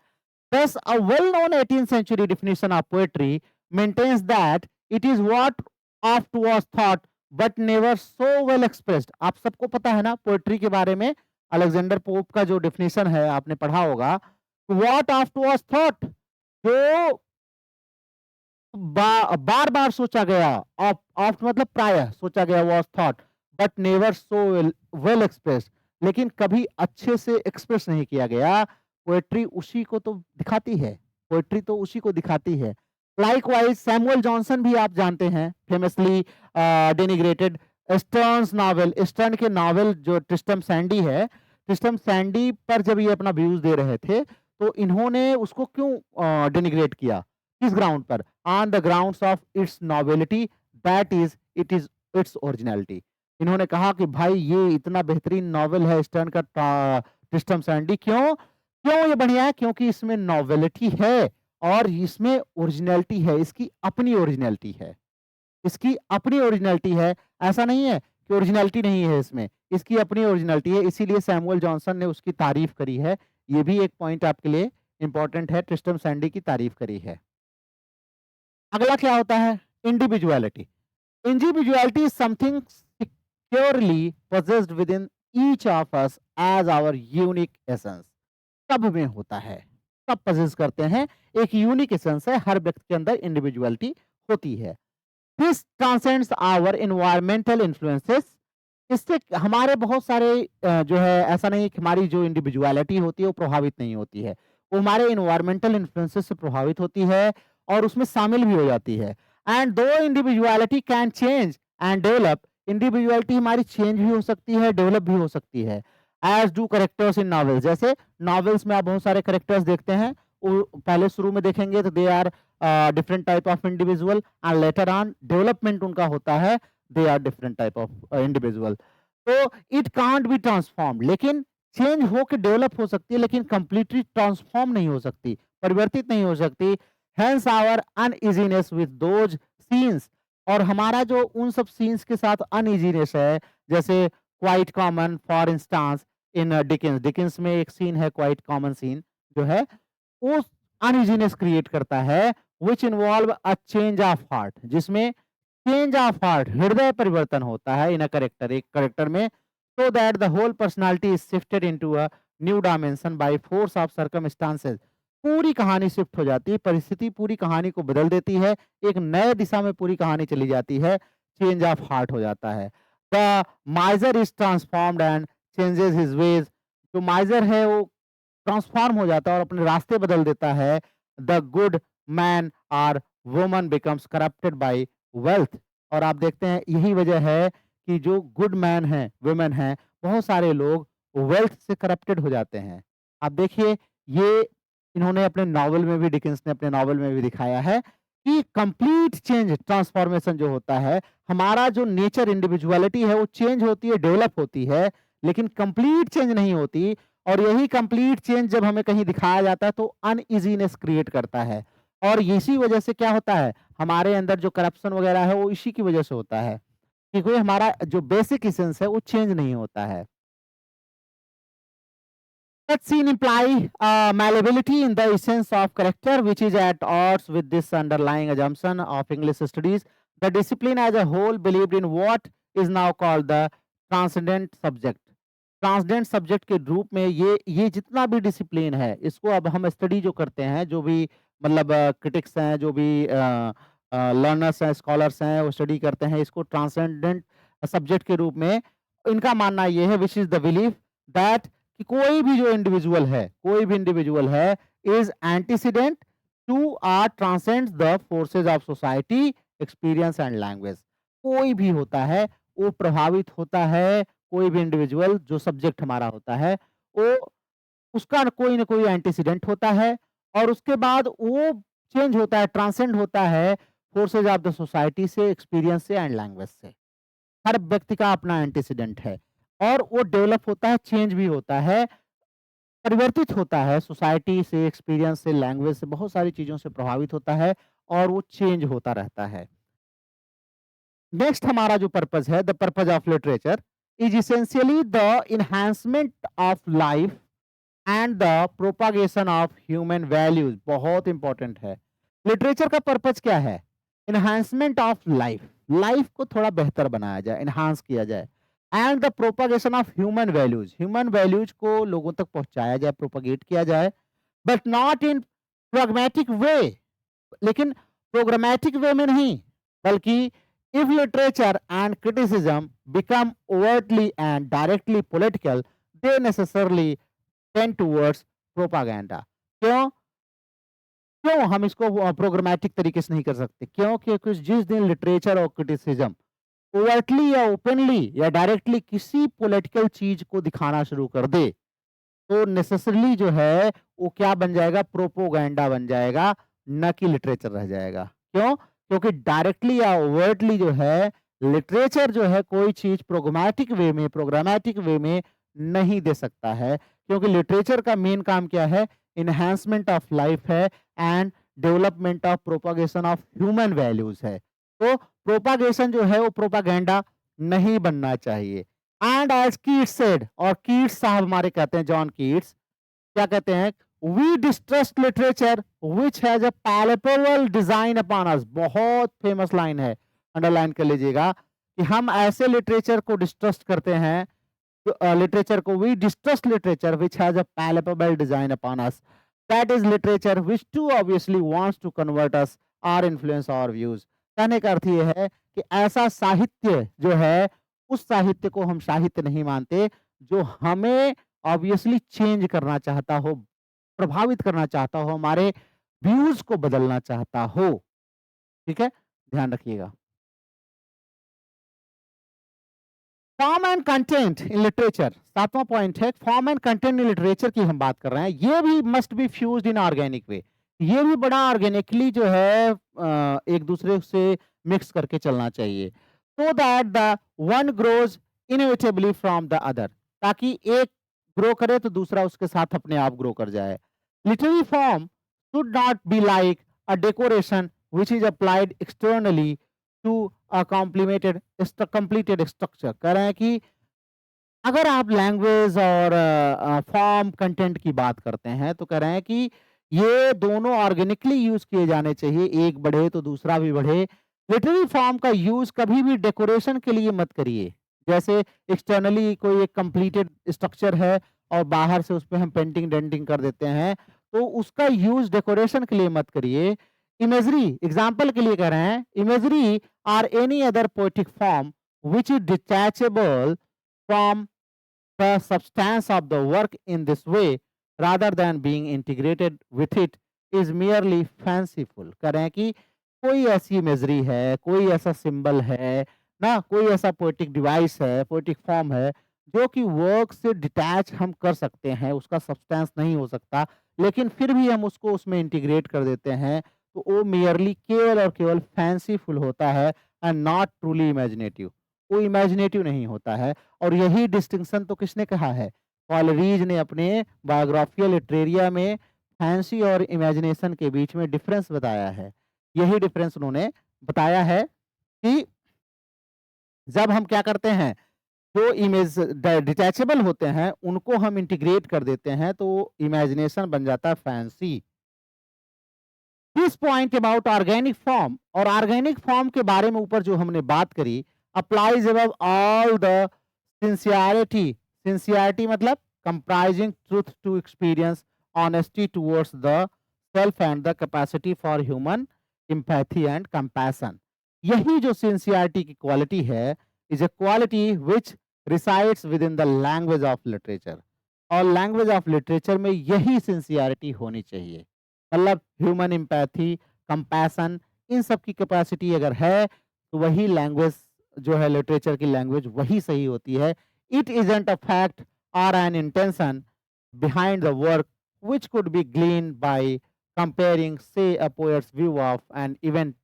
Thus, a well-known 18th century definition of poetry maintains that it is what oft was thought but never so well expressed। आप सबको पता है ना पोएट्री के बारे में, अलेक्जेंडर पोप का जो डेफिनेशन है आपने पढ़ा होगा, what oft was thought, जो बार बार सोचा गया, ऑफ्ट मतलब प्रायः सोचा गया, was thought but never so well expressed, लेकिन कभी अच्छे से एक्सप्रेस नहीं किया गया। पोएट्री उसी को तो दिखाती है, पोएट्री तो उसी को दिखाती है। लाइकवाइज सैमुअल जॉनसन भी आप जानते हैं, फेमसली डेनिग्रेटेड स्टर्न्स नॉवेल, स्टर्न के नॉवेल जो ट्रिस्टम सैंडी है, ट्रिस्टम सैंडी पर जब ये अपना व्यूज दे रहे थे तो इन्होंने उसको क्यों डेनिग्रेट किया? किस ग्राउंड पर? On the grounds of its novelty, that is it is its originality. इन्होंने कहा कि भाई ये इतना बेहतरीन नॉवेल है स्टर्न का ट्रिस्टम सैंडी, क्यों? क्यों ये बढ़िया है? क्योंकि इसमें नॉवेलिटी है और इसमें ओरिजिनलिटी है, इसकी अपनी ओरिजिनलिटी है, इसकी अपनी ओरिजिनलिटी है। ऐसा नहीं है कि ओरिजिनलिटी नहीं है इसमें, इसकी अपनी ओरिजिनलिटी है, इसीलिए सैमुअल जॉनसन ने उसकी तारीफ करी है। ये भी एक पॉइंट आपके लिए इंपॉर्टेंट है, ट्रिस्टम सैंडी की तारीफ करी है। अगला क्या होता है? Individuality. Individuality is something securely possessed within each of us as our unique essence। सब में होता है, सब possess करते हैं, एक यूनिक एसेंस है, हर व्यक्ति के अंदर इंडिविजुअलिटी होती है। This transcends our environmental influences. इससे हमारे बहुत सारे जो है, ऐसा नहीं है कि हमारी जो इंडिविजुअलिटी होती है वो प्रभावित नहीं होती है, वो हमारे एनवायरमेंटल इन्फ्लुएंसेस से प्रभावित होती है और उसमें शामिल भी हो जाती है। एंड दो individuality can change and develop, individuality हमारी चेंज भी हो सकती है, डेवलप भी हो सकती है, as do characters in novels. जैसे नॉवेल्स में आप बहुत सारे करेक्टर्स देखते हैं, पहले शुरू में देखेंगे तो they are different type of individual and later on development उनका होता है, they are different type of individual. तो इट कांट बी ट्रांसफॉर्म, लेकिन चेंज होकर डेवलप हो सकती है, लेकिन कंप्लीटली ट्रांसफॉर्म नहीं हो सकती, परिवर्तित नहीं हो सकती। Hence our uneasiness with those scenes, और हमारा जो उन सब सीन्स के साथ अनइजीनेस है, जैसे quite common for instance in Dickens, Dickens में एक सीन है क्वाइट कॉमन सीन जो है, वो अनइजीनेस क्रिएट करता है, which involve a change of heart, जिसमें चेंज ऑफ हार्ट, हृदय परिवर्तन होता है इन अ करेक्टर, एक करेक्टर में, so that the whole personality is shifted into a new dimension by force of circumstances. पूरी कहानी शिफ्ट हो जाती है, परिस्थिति पूरी कहानी को बदल देती है, एक नए दिशा में पूरी कहानी चली जाती है, चेंज ऑफ हार्ट हो जाता है। The माइजर is transformed and changes his veg. जो माइजर है वो ट्रांसफॉर्म हो जाता है और अपने रास्ते बदल देता है, द गुड मैन और woman becomes corrupted by wealth. और आप देखते हैं यही वजह है कि जो गुड मैन हैं, वुमेन हैं, बहुत सारे लोग वेल्थ से करप्टेड हो जाते हैं। आप देखिए ये इन्होंने अपने नॉवल में भी, डिकेंस ने अपने नॉवल में भी दिखाया है कि कंप्लीट चेंज, ट्रांसफॉर्मेशन जो होता है, हमारा जो नेचर, इंडिविजुअलिटी है वो चेंज होती है, डेवलप होती है, लेकिन कंप्लीट चेंज नहीं होती। और यही कंप्लीट चेंज जब हमें कहीं दिखाया जाता है तो अनइजीनेस क्रिएट करता है। और इसी वजह से क्या होता है, हमारे अंदर जो करप्शन वगैरह है वो इसी की वजह से होता है, क्योंकि हमारा जो बेसिक एसेंस है वो चेंज नहीं होता है। That scene imply malleability in the essence of character, which is at odds with this underlying assumption of English studies. The discipline as a whole believed in what is now called the transcendent subject. Transcend subject के रूप में ये जितना भी डिसिप्लिन है, इसको अब हम स्टडी जो करते हैं, जो भी मतलब क्रिटिक्स हैं, जो भी लर्नर्स हैं, स्कॉलर्स हैं, वो स्टडी करते हैं इसको ट्रांसेंडेंट सब्जेक्ट के रूप में। इनका मानना ये है, which is the belief that कि कोई भी जो इंडिविजुअल है, कोई भी इंडिविजुअल है is antecedent to or transcend the forces of society, experience and language. कोई भी होता है वो प्रभावित होता है, कोई भी इंडिविजुअल जो सब्जेक्ट हमारा होता है वो उसका कोई ना कोई एंटीसीडेंट होता है और उसके बाद वो चेंज होता है, ट्रांसेंड होता है फोर्सेज ऑफ द सोसाइटी से, एक्सपीरियंस से एंड लैंग्वेज से। हर व्यक्ति का अपना एंटीसीडेंट है और वो डेवलप होता है, चेंज भी होता है, परिवर्तित होता है सोसाइटी से, एक्सपीरियंस से, लैंग्वेज से, बहुत सारी चीजों से प्रभावित होता है और वो चेंज होता रहता है। नेक्स्ट हमारा जो पर्पज है, the purpose of literature is essentially the enhancement of life and the propagation of human values. बहुत इंपॉर्टेंट है। लिटरेचर का पर्पज क्या है? इन्हांसमेंट ऑफ लाइफ, लाइफ को थोड़ा बेहतर बनाया जाए, इन्हांस किया जाए, and the propagation of human values, human values को लोगों तक पहुंचाया जाए, प्रोपागेट किया जाए, बट नॉट इन प्रोग्मेटिक वे, लेकिन प्रोग्रामेटिक वे में नहीं, बल्कि if literature and criticism become overtly and directly political, they necessarily tend towards propaganda. क्यों? क्यों हम इसको प्रोग्रामेटिक तरीके से नहीं कर सकते? क्यों? क्योंकि जिस दिन लिटरेचर और क्रिटिसिज्म ओवरटली या ओपनली या डायरेक्टली किसी पॉलिटिकल चीज को दिखाना शुरू कर दे, तो नेसेसरली जो है वो क्या बन जाएगा? प्रोपोगेंडा बन जाएगा, न कि लिटरेचर रह जाएगा। क्यों? क्योंकि डायरेक्टली या ओवरटली जो है लिटरेचर जो है कोई चीज प्रोग्रामेटिक वे में नहीं दे सकता है, क्योंकि लिटरेचर का मेन काम क्या है? इन्हांसमेंट ऑफ लाइफ है and development of propagation of human values है। तो प्रोपागेशन जो है वो प्रोपागेंडा नहीं बनना चाहिए। एंड एज कीट्स सेड, और कीट्स साहब हमारे कहते हैं, जॉन कीट्स क्या कहते हैं? We distrust literature which has a palpable design upon us. बहुत फेमस लाइन है, अंडरलाइन कर लीजिएगा कि हम ऐसे लिटरेचर को डिस्ट्रस्ट करते हैं, लिटरेचर को, we distrust literature which has a palpable design upon us, that is literature which too obviously wants to convert us और इन्फ्लुएंस आवर व्यूज। कहने का अर्थ ये है कि ऐसा साहित्य जो है, उस साहित्य को हम साहित्य नहीं मानते जो हमें ऑब्वियसली चेंज करना चाहता हो, प्रभावित करना चाहता हो, हमारे व्यूज को बदलना चाहता हो। ठीक है, ध्यान रखिएगा। Form and content in literature, सातवां पॉइंट है, form and content in literature की हम बात कर रहे हैं। ये भी must be fused in organic way, ये भी बड़ा ऑर्गेनिकली जो है एक दूसरे से मिक्स करके चलना चाहिए, सो that the one grows inevitably from the other, ताकि एक ग्रो करे तो दूसरा उसके साथ अपने आप ग्रो कर जाए। Literary form should not be like a decoration which is applied externally to complemented completed structure. कह रहे हैं कि अगर आप लैंग्वेज और फॉर्म कंटेंट की बात करते हैं तो कह रहे हैं कि ये दोनों ऑर्गेनिकली यूज किए जाने चाहिए, एक बढ़े तो दूसरा भी बढ़े। लिटरेरी फॉर्म का यूज कभी भी डेकोरेशन के लिए मत करिए। जैसे एक्सटर्नली कोई एक कंप्लीटेड स्ट्रक्चर है और बाहर से उस पे हम पेंटिंग डेंटिंग कर देते हैं, तो उसका यूज डेकोरेशन के लिए मत करिए। इमेजरी, एग्जाम्पल के लिए कह रहे हैं, imagery or any other poetic form which is detachable from the substance of the work in this way rather than being integrated with it is merely fanciful। कह रहे हैं कि कोई ऐसी इमेजरी है, कोई ऐसा सिंबल है ना, कोई ऐसा पोएटिक डिवाइस है, पोएटिक फॉर्म है, जो कि वर्क से डिटैच हम कर सकते हैं, उसका सब्सटेंस नहीं हो सकता, लेकिन फिर भी हम उसको उसमें इंटीग्रेट कर देते हैं, तो वो मेयरली केवल और केवल फैंसीफुल होता है एंड नॉट ट्रूली इमेजिनेटिव। वो इमेजिनेटिव नहीं होता है। और यही डिस्टिंक्शन तो किसने कहा है? कॉलरीज ने अपने बायोग्राफिया लिटरेरिया में फैंसी और इमेजिनेशन के बीच में डिफरेंस बताया है। यही डिफरेंस उन्होंने बताया है कि जब हम क्या करते हैं, जो इमेज डिटैचेबल होते हैं, उनको हम इंटीग्रेट कर देते हैं, तो इमेजिनेशन बन जाता है fancy. This point about organic form, और ऑर्गेनिक फॉर्म के बारे में ऊपर जो हमने बात करी, applies above all the sincerity. Sincerity मतलब comprising truth to experience, honesty towards the self and the capacity for human empathy and compassion. यही जो सिंसियरिटी की क्वालिटी है, is a quality which resides within the language of literature. और लैंग्वेज ऑफ लिटरेचर में यही सिंसियरिटी होनी चाहिए। मतलब ह्यूमन एम्पैथी, कंपैशन, इन सब की कैपेसिटी अगर है, तो वही लैंग्वेज जो है, लिटरेचर की लैंग्वेज वही सही होती है। इट इज़न्ट अ फैक्ट और an intention behind the work which could be gleaned by comparing say a poet's view of an event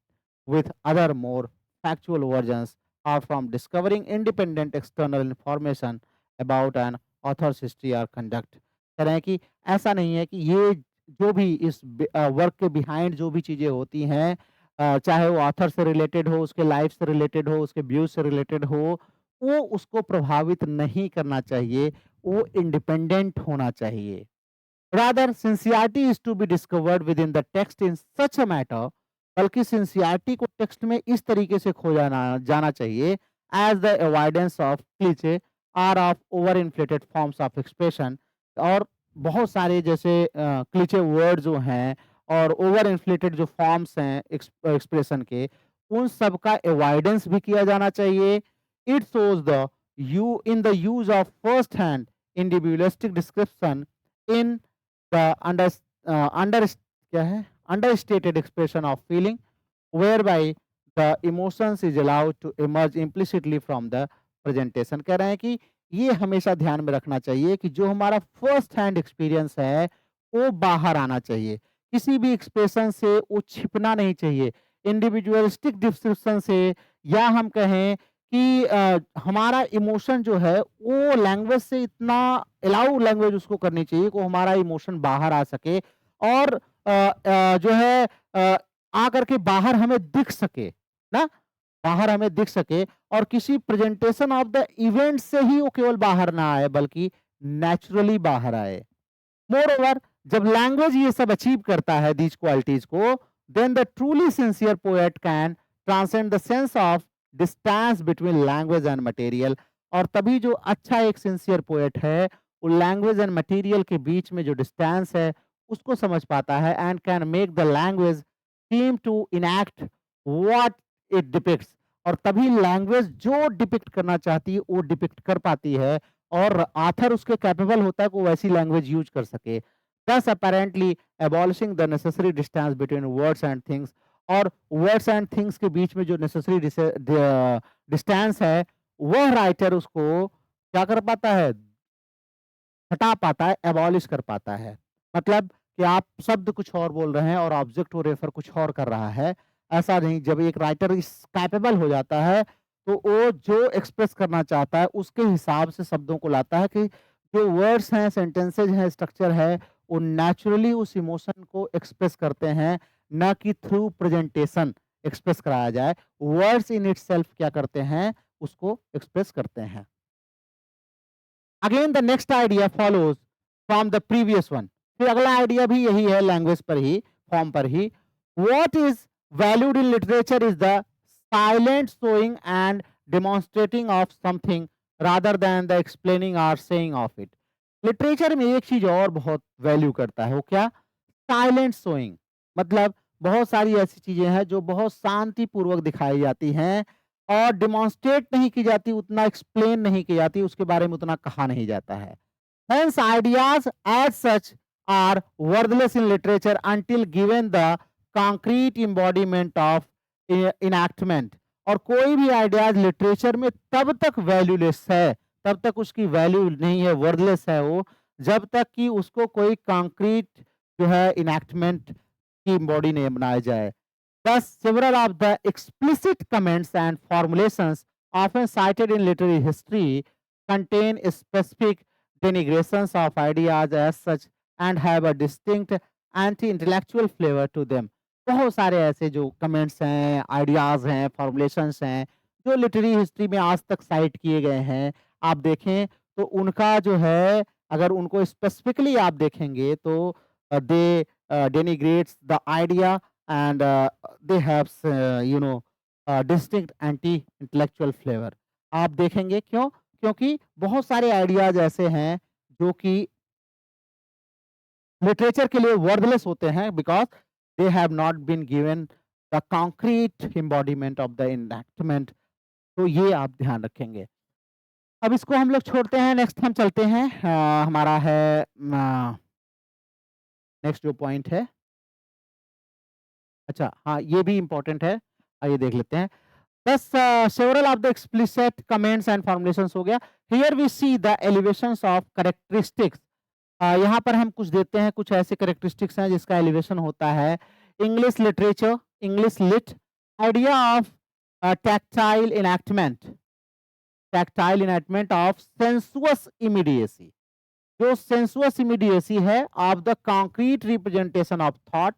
with other more factual versions, or from discovering independent external information about an author's history or conduct। कह रहे हैं कि ऐसा नहीं है कि ये जो भी इस वर्क के बिहाइंड जो भी चीज़ें होती हैं, चाहे वो ऑथर से रिलेटेड हो, उसके लाइफ से रिलेटेड हो, उसके व्यूज़ से रिलेटेड हो, वो उसको प्रभावित नहीं करना चाहिए, वो इंडिपेंडेंट होना चाहिए। Rather, sincerity is to be discovered within the text in such a matter, बल्कि सिंसियरिटी को टेक्स्ट में इस तरीके से खोजा जाना चाहिए, as the avoidance of cliche or of over inflated forms of expression. और बहुत सारे जैसे क्लीचे वर्ड जो हैं और ओवर इन्फ्लेटेड जो फॉर्म्स हैं एक्सप्रेशन के, उन सब का अवॉइडेंस भी किया जाना चाहिए। It shows the you in the use of first hand individualistic description in the under क्या है, understated expression of feeling, whereby the emotions is allowed to emerge implicitly from the presentation। कह रहे हैं कि ये हमेशा ध्यान में रखना चाहिए कि जो हमारा फर्स्ट हैंड एक्सपीरियंस है, वो बाहर आना चाहिए। किसी भी एक्सप्रेशन से वो छिपना नहीं चाहिए। इंडिविजुअलिस्टिक डिस्क्रिप्शन से, या हम कहें कि हमारा इमोशन जो है, वो लैंग्वेज से इतना अलाउ लैंग्वेज उसको करनी चाहिए कि हमारा इमोशन बाहर आ सके, और जो है आकर के बाहर हमें दिख सके ना, बाहर हमें दिख सके, और किसी प्रेजेंटेशन ऑफ द इवेंट से ही वो केवल बाहर ना आए, बल्कि नेचुरली बाहर आए। मोर ओवर, जब लैंग्वेज ये सब अचीव करता है दीज क्वालिटीज को, then the truly sincere poet can transcend the sense of distance between language and material. और तभी जो अच्छा एक सिंसियर पोएट है, वो लैंग्वेज एंड मटेरियल के बीच में जो डिस्टेंस है, उसको समझ पाता है, and can make the language seem to enact what it depicts. और तभी लैंग्वेज जो डिपिक्ट करना चाहती है, वो डिपिक्ट कर पाती है, और ऑथर उसके कैपेबल होता है कि वो वैसी लैंग्वेज यूज कर सके। thus apparently abolishing the necessary distance between words and things। और वर्ड्स एंड थिंग्स के बीच में जो नेसेसरी डिस्टेंस है, वह राइटर उसको क्या कर पाता है, हटा पाता है, एबॉलिश कर पाता है। मतलब कि आप शब्द कुछ और बोल रहे हैं और ऑब्जेक्ट वो रेफर कुछ और कर रहा है, ऐसा नहीं। जब एक राइटर इस कैपेबल हो जाता है, तो वो जो एक्सप्रेस करना चाहता है, उसके हिसाब से शब्दों को लाता है, कि जो वर्ड्स हैं, सेंटेंसेज हैं, स्ट्रक्चर है, वो नेचुरली उस इमोशन को एक्सप्रेस करते हैं, ना कि थ्रू प्रेजेंटेशन एक्सप्रेस कराया जाए। वर्ड्स इन इटसेल्फ क्या करते हैं, उसको एक्सप्रेस करते हैं। Again the next idea follows from the previous one. फिर अगला आइडिया भी यही है, लैंग्वेज पर ही, फॉर्म पर ही। What is valued in literature is the silent showing and demonstrating of something rather than the explaining और सेइंग ऑफ इट। लिटरेचर में एक चीज और बहुत वैल्यू करता है, वो क्या? Silent showing. मतलब बहुत सारी ऐसी चीजें हैं जो बहुत शांतिपूर्वक दिखाई जाती हैं, और डिमॉन्स्ट्रेट नहीं की जाती, उतना एक्सप्लेन नहीं की जाती, उसके बारे में उतना कहा नहीं जाता है। Hence ideas as such are worthless in literature until given the concrete embodiment of enactment. और कोई भी आइडियाज लिटरेचर में तब तक वैल्यूलेस है, तब तक उसकी वैल्यू नहीं है, वर्दलेस है वो, जब तक कि उसको कोई कॉन्क्रीट जो है इनैक्टमेंट की बॉडी नहीं बनाया जाए. Thus, several of the explicit comments and formulations often cited in literary history contain specific denigrations of ideas as such and have a distinct anti-intellectual flavor to them. बहुत सारे ऐसे जो कमेंट्स हैं, आइडियाज हैं, फॉर्मुलेशंस हैं, जो लिटरेरी हिस्ट्री में आज तक साइट किए गए हैं, आप देखें तो उनका जो है, अगर उनको स्पेसिफिकली आप देखेंगे तो दे denigrates the idea and they have distinct anti intellectual flavor. आप देखेंगे क्यों? क्योंकि बहुत सारे आइडियाज ऐसे हैं जो कि लिटरेचर के लिए वर्थलेस होते हैं because they have not been given the concrete embodiment of the enactment. तो ये आप ध्यान रखेंगे. अब इसको हम लोग छोड़ते हैं, नेक्स्ट हम चलते हैं. हमारा है नेक्स्ट जो पॉइंट है, अच्छा हाँ, ये भी इम्पोर्टेंट है, आइए देख लेते हैं. Thus, several of the explicit comments and formulations हो गया. Here we see the elevations of characteristics. यहाँ पर हम कुछ देते हैं, कुछ ऐसे characteristics हैं जिसका elevation होता है. English literature, English lit, idea of tactile enactment of sensuous immediacy. जो sensuous immediacy है of the concrete representation of thought.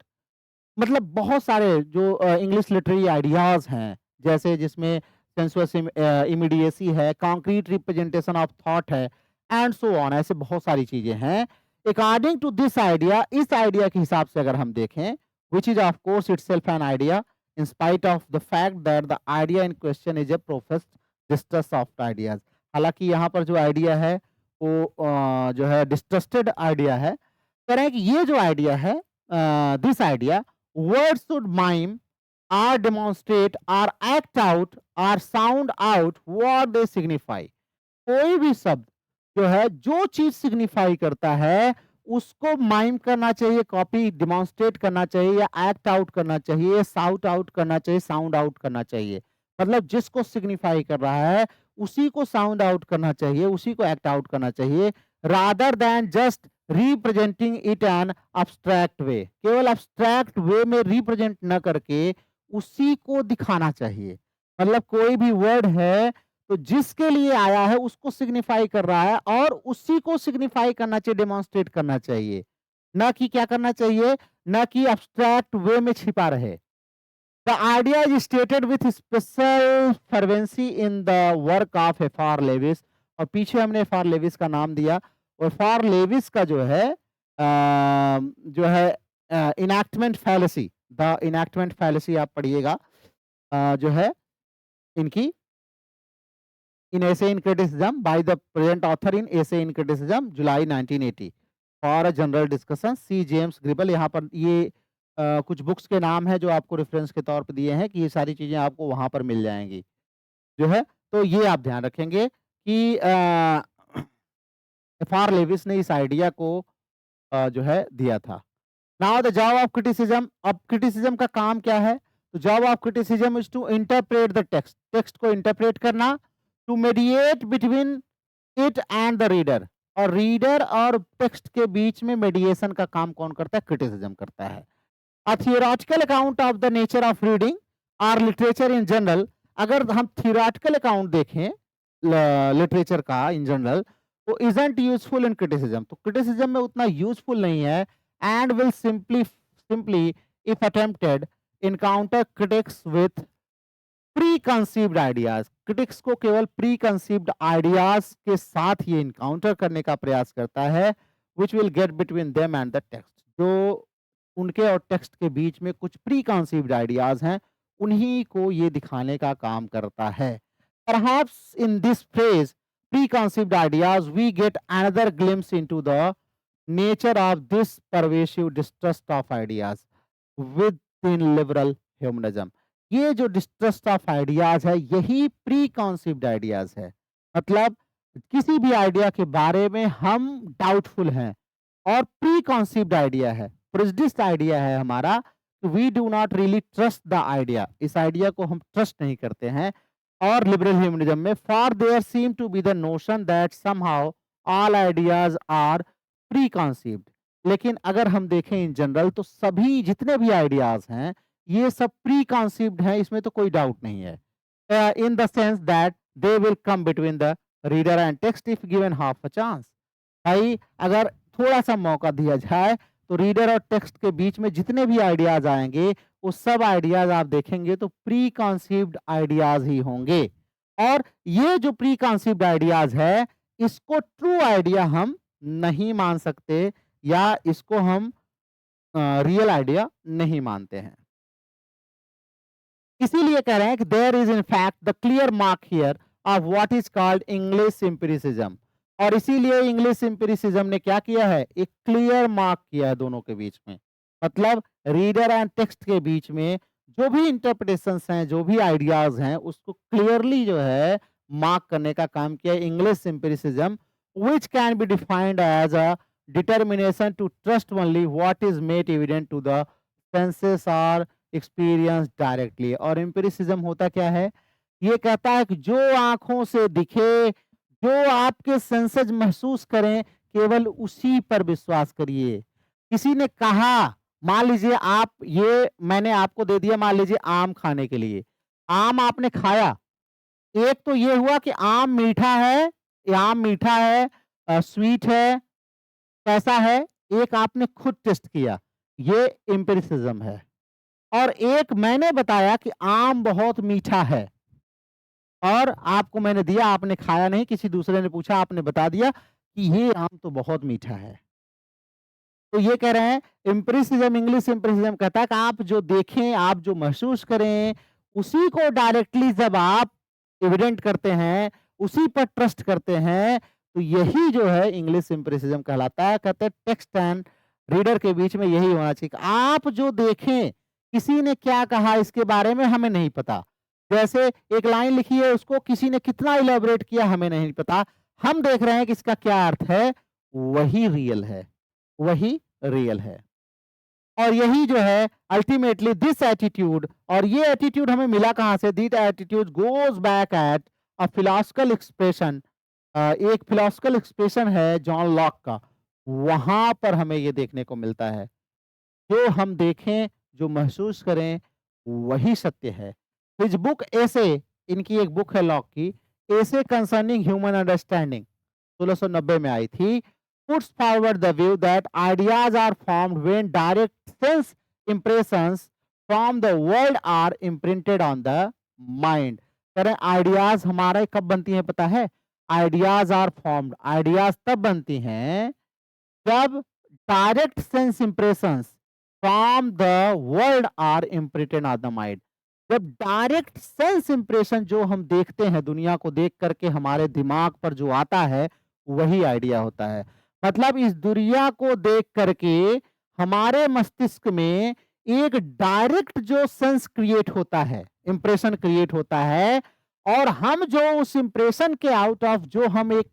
मतलब बहुत सारे जो इंग्लिश लिटरेरी आइडियाज हैं, जैसे जिसमें सेंसुअस इमीडिएसी है, कॉन्क्रीट रिप्रेजेंटेशन ऑफ थॉट है एंड सो ऑन, ऐसे बहुत सारी चीजें हैं. अकॉर्डिंग टू दिस आइडिया, इस आइडिया के हिसाब से अगर हम देखें, which is of course itself an idea in spite of the fact that the idea in question is a professed distrust of ideas. हालांकि यहाँ पर जो आइडिया है वो जो है डिस्ट्रस्टेड आइडिया है. कह रहे हैं कि ये जो आइडिया है, this idea, words should mime or demonstrate or act out or sound out what they signify. कोई भी शब्द जो है, जो चीज सिग्निफाई करता है उसको माइम करना चाहिए, कॉपी डिमॉन्स्ट्रेट करना चाहिए, या एक्ट आउट करना चाहिए, साउट आउट करना चाहिए, साउंड आउट करना चाहिए. मतलब जिसको सिग्निफाई कर रहा है उसी को साउंड आउट करना चाहिए, उसी को एक्ट आउट करना चाहिए, rather than just representing it in abstract way. केवल अब्स्ट्रैक्ट वे में रिप्रेजेंट न करके उसी को दिखाना चाहिए. मतलब कोई भी वर्ड है तो जिसके लिए आया है उसको सिग्निफाई कर रहा है और उसी को सिग्निफाई करना चाहिए, डेमोन्स्ट्रेट करना चाहिए, न कि क्या करना चाहिए, न कि अब्स्ट्रैक्ट वे में छिपा रहे. The idea is stated with special fervency in the work of F R. Leavis. और पीछे हमने एफ.आर. लेविस का नाम दिया, और एफ.आर. लेविस का जो है enactment fallacy, the enactment fallacy आप पढ़िएगा, जो है इनकी in essay in criticism by the present author in essay in criticism July 1980 for a general discussion. See James Gribble. यहाँ पर ये कुछ बुक्स के नाम है जो आपको रेफरेंस के तौर पर दिए हैं कि ये सारी चीजें आपको वहां पर मिल जाएंगी जो है. तो ये आप ध्यान रखेंगे कि एफ.आर. लेविस ने इस आइडिया को जो है दिया था. Now the job of criticism. अब क्रिटिसिज्म का काम क्या है? तो job of criticism is to interpret the text. Text को इंटरप्रेट करना, to mediate between it and the reader. और रीडर और टेक्स्ट के बीच में मेडिएशन का काम कौन करता है? क्रिटिसिज्म करता है. A theoretical account of the nature of reading और लिटरेचर इन जनरल. अगर हम थियोरेटिकल अकाउंट देखें लिटरेचर का इन जनरल, तो इजंट यूजफुल इन क्रिटिसिज्म. तो क्रिटिसिज्म में उतना यूजफुल नहीं है, and will simply if attempted encounter critics with preconceived ideas. Critics को केवल प्री-कंसीव्ड आइडियाज के साथ ये इनकाउंटर करने का प्रयास करता है, which will get between them and the text. जो उनके और टेक्स्ट के बीच में कुछ प्री-कंसीव्ड आइडियाज हैं, उन्हीं को ये दिखाने का काम करता है. Perhaps in this phrase, preconceived ideas, we get another glimpse into the nature of this pervasive distrust of ideas within liberal humanism. ये जो डिस्ट्रस्ट ऑफ आइडियाज है, यही प्री कॉन्सिप्ड आइडियाज है. मतलब किसी भी आइडिया के बारे में हम डाउटफुल हैं और प्री कॉन्सीव्ड आइडिया है, प्रेजुडिस्ड आइडिया है हमारा, we do not really trust the idea, इस आइडिया को हम ट्रस्ट नहीं करते हैं। और लिबरल ह्यूमनिज्म में for there seem to be the notion that somehow all ideas are preconceived. लेकिन अगर हम देखें इन जनरल तो सभी जितने भी आइडियाज हैं ये सब प्री कॉन्सीव्ड हैं, इसमें तो कोई डाउट नहीं है। In the sense that they will come between the reader and text if given half a chance। भाई अगर थोड़ा सा मौका दिया जाए तो रीडर और टेक्स्ट के बीच में जितने भी आइडियाज आएंगे वो सब आइडियाज आप देखेंगे तो प्री कॉन्सीव्ड आइडियाज ही होंगे। और ये जो प्री कॉन्सीव्ड आइडियाज है इसको ट्रू आइडिया हम नहीं मान सकते या इसको हम रियल आइडिया नहीं मानते हैं। इसीलिए कह रहे हैं कि there is in fact the clear mark here of what is called English empiricism. और इसीलिए इंग्लिश एम्पिरिसिज्म ने क्या किया है, एक क्लियर मार्क किया है दोनों के बीच में। मतलब रीडर एंड टेक्स्ट के बीच में जो भी इंटरप्रिटेशंस हैं, जो भी आइडियाज हैं, उसको क्लियरली जो है मार्क करने का काम किया है English empiricism, which can be defined as a determination to trust only what is made evident to the senses और एक्सपीरियंस डायरेक्टली। और एम्पिरिसिज्म होता क्या है, ये कहता है कि जो आंखों से दिखे, जो आपके सेंसेस महसूस करें, केवल उसी पर विश्वास करिए। किसी ने कहा, मान लीजिए आप, ये मैंने आपको दे दिया मान लीजिए आम खाने के लिए, आम आपने खाया, एक तो ये हुआ कि आम मीठा है, ये आम मीठा है, स्वीट है, कैसा है, एक आपने खुद टेस्ट किया, ये एम्पिरिसिज्म है। और एक मैंने बताया कि आम बहुत मीठा है और आपको मैंने दिया, आपने खाया नहीं, किसी दूसरे ने पूछा, आपने बता दिया कि ये आम तो बहुत मीठा है। तो ये कह रहे हैं एम्पिरिसिज्म, इंग्लिश एम्पिरिसिज्म कहता है कि आप जो देखें, आप जो महसूस करें, उसी को डायरेक्टली जब आप एविडेंट करते हैं, उसी पर ट्रस्ट करते हैं, तो यही जो है इंग्लिश एम्पिरिसिज्म कहलाता है। कहते हैं टेक्स्ट एंड रीडर के बीच में यही होना चाहिए। आप जो देखें, किसी ने क्या कहा इसके बारे में हमें नहीं पता। जैसे एक लाइन लिखी है, उसको किसी ने कितना इलैबोरेट किया हमें नहीं पता। हम देख रहे हैं कि इसका क्या अर्थ है, वही रियल है, वही रियल है। और यही जो है अल्टीमेटली दिस एटीट्यूड, और ये एटीट्यूड हमें मिला कहाँ से, this attitude goes back at a philosophical expression. एक फिलॉसफिकल एक्सप्रेशन है जॉन लॉक का, वहां पर हमें ये देखने को मिलता है, जो हम देखें, जो महसूस करें, वही सत्य है। हिज बुक एसे, इनकी एक बुक है लॉक की, एसे कंसर्निंग ह्यूमन अंडरस्टैंडिंग, 1690 में आई थी, puts forward the view that ideas are formed when direct sense impressions from the world are imprinted on the mind। कह रहे आइडियाज हमारे कब बनती हैं पता है, आइडियाज आर फॉर्म्ड, आइडियाज तब बनती हैं जब direct sense impressions from the world are imprinted on the mind. जब डायरेक्ट सेंस इंप्रेशन जो हम देखते हैं, दुनिया को देख करके हमारे दिमाग पर जो आता है, वही आइडिया होता है। मतलब इस दुनिया को देख करके हमारे मस्तिष्क में एक डायरेक्ट जो सेंस क्रिएट होता है, इंप्रेशन क्रिएट होता है, और हम जो उस इंप्रेशन के आउट ऑफ जो हम एक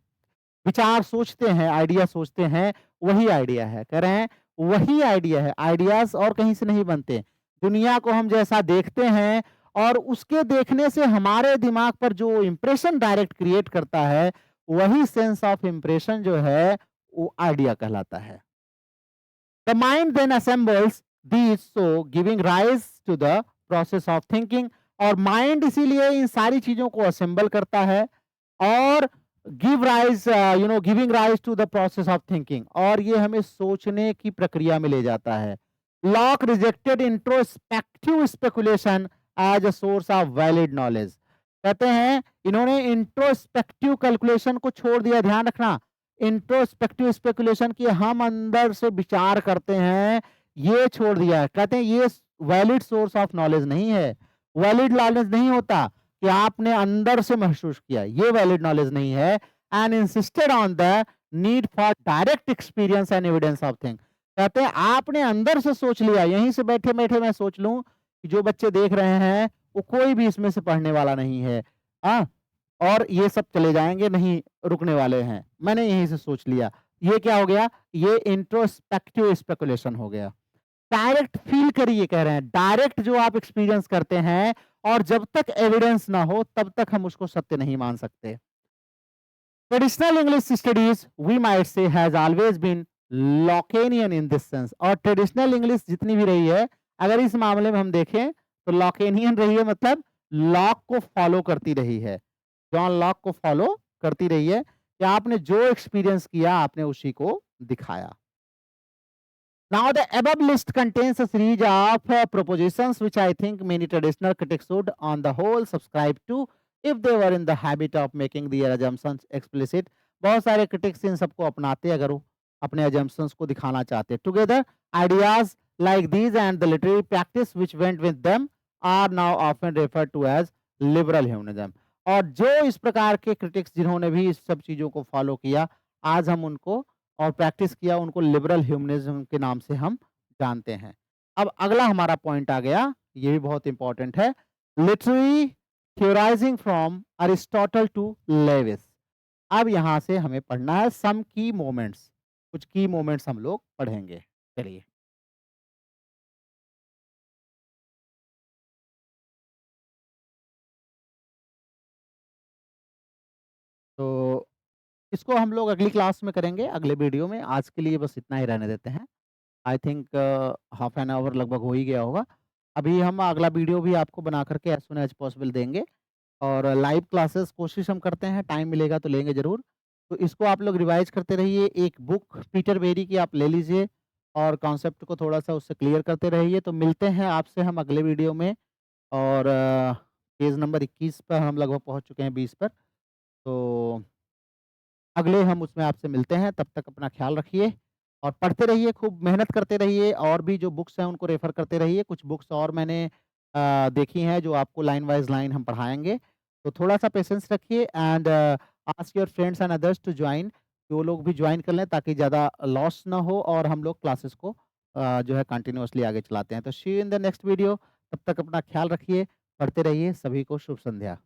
विचार सोचते हैं, आइडिया सोचते हैं, वही आइडिया है। कह रहे हैं वही आइडिया है, आइडियाज और कहीं से नहीं बनते। दुनिया को हम जैसा देखते हैं और उसके देखने से हमारे दिमाग पर जो इंप्रेशन डायरेक्ट क्रिएट करता है, वही सेंस ऑफ इंप्रेशन जो है वो आइडिया कहलाता है। The mind then assembles these, so giving rise to the process of thinking. और माइंड इसीलिए इन सारी चीजों को असेंबल करता है और give rise, giving rise to the process of thinking, और ये हमें सोचने की प्रक्रिया में ले जाता है। Locke rejected introspective speculation as a source of valid knowledge. कहते हैं इन्होंने इंट्रोस्पेक्टिव कैलकुलेशन को छोड़ दिया। ध्यान रखना, इंट्रोस्पेक्टिव स्पेकुलेशन की हम अंदर से विचार करते हैं, ये छोड़ दिया है। कहते हैं ये वैलिड सोर्स ऑफ नॉलेज नहीं है, वैलिड नॉलेज नहीं होता कि आपने अंदर से महसूस किया, ये वैलिड नॉलेज नहीं है। And insisted on the need for direct experience and evidence of thing. कहते हैं आपने अंदर से सोच लिया, यहीं से बैठे बैठे मैं सोच लूं कि जो बच्चे देख रहे हैं वो कोई भी इसमें से पढ़ने वाला नहीं है, हाँ, और ये सब चले जाएँगे, नहीं रुकने वाले हैं। मैंने यहीं से सोच लिया। ये क्या हो गया? ये इंट्रोस्पेक्टिव स्पेकुलेशन हो गया। डायरेक्ट फ़ील करिए कह रहे हैं, डायरेक्ट जो आप एक्सपीरियंस करते हैं और जब तक एविडेंस ना हो, तब तक हम उसको सत्य नहीं मान सकते। Traditional English studies we might say has always been Lockean in this sense और ट्रेडिशनल इंग्लिश जितनी भी रही है, अगर इस मामले में हम देखें, तो लॉकेनियन रही है मतलब लॉक को फ़ॉलो करती रही है। जॉन लॉक को फ़ॉलो करती रही है कि आपने जो एक्सपीरियंस किया, आपने उसी को दिखाया। Now, the above list contains a series of propositions which I think many traditional critics would, on the whole, subscribe to if they were in the habit of making their assumptions explicit. बहुत सारे critics इन सबको अपनाते अगर वो अपने assumptions को दिखाना चाहते. Together, ideas like these and the literary practice which went with them are now often referred to as liberal humanism. और जो इस प्रकार के critics जिन्होंने भी इस सब चीज़ों को follow किया, आज हम उनको और प्रैक्टिस किया उनको लिबरल ह्यूमनिज्म के नाम से हम जानते हैं। अब अगला हमारा पॉइंट आ गया, ये भी बहुत इंपॉर्टेंट है, literary theorizing from Aristotle to Leavis. अब यहाँ से हमें पढ़ना है सम की मोमेंट्स, कुछ की मोमेंट्स हम लोग पढ़ेंगे। चलिए। तो इसको हम लोग अगली क्लास में करेंगे, अगले वीडियो में। आज के लिए बस इतना ही रहने देते हैं। I think half an hour लगभग हो ही गया होगा। अभी हम अगला वीडियो भी आपको बना कर के एज़ सून एज़ पॉसिबल देंगे और लाइव क्लासेस कोशिश हम करते हैं, टाइम मिलेगा तो लेंगे ज़रूर। तो इसको आप लोग रिवाइज़ करते रहिए, एक बुक पीटर बेरी की आप ले लीजिए और कॉन्सेप्ट को थोड़ा-सा उससे क्लियर करते रहिए। तो मिलते हैं आपसे हम अगले वीडियो में और पेज नंबर 21 पर हम लगभग पहुँच चुके हैं 20 पर। तो अगले हम उसमें आपसे मिलते हैं, तब तक अपना ख़्याल रखिए और पढ़ते रहिए, खूब मेहनत करते रहिए और भी जो बुक्स हैं उनको रेफ़र करते रहिए। कुछ बुक्स और मैंने देखी हैं जो आपको लाइन वाइज़ लाइन हम पढ़ाएँगे। तो थोड़ा-सा पेशेंस रखिए and ask your friends and others to join, कि वो लोग भी जॉइन कर लें ताकि ज़्यादा लॉस ना हो और हम लोग क्लासेस को जो है कंटिन्यूअसली आगे चलाते हैं। तो see you in the next video, तब तक अपना ख़्याल रखिए, पढ़ते रहिए। सभी को शुभ संध्या।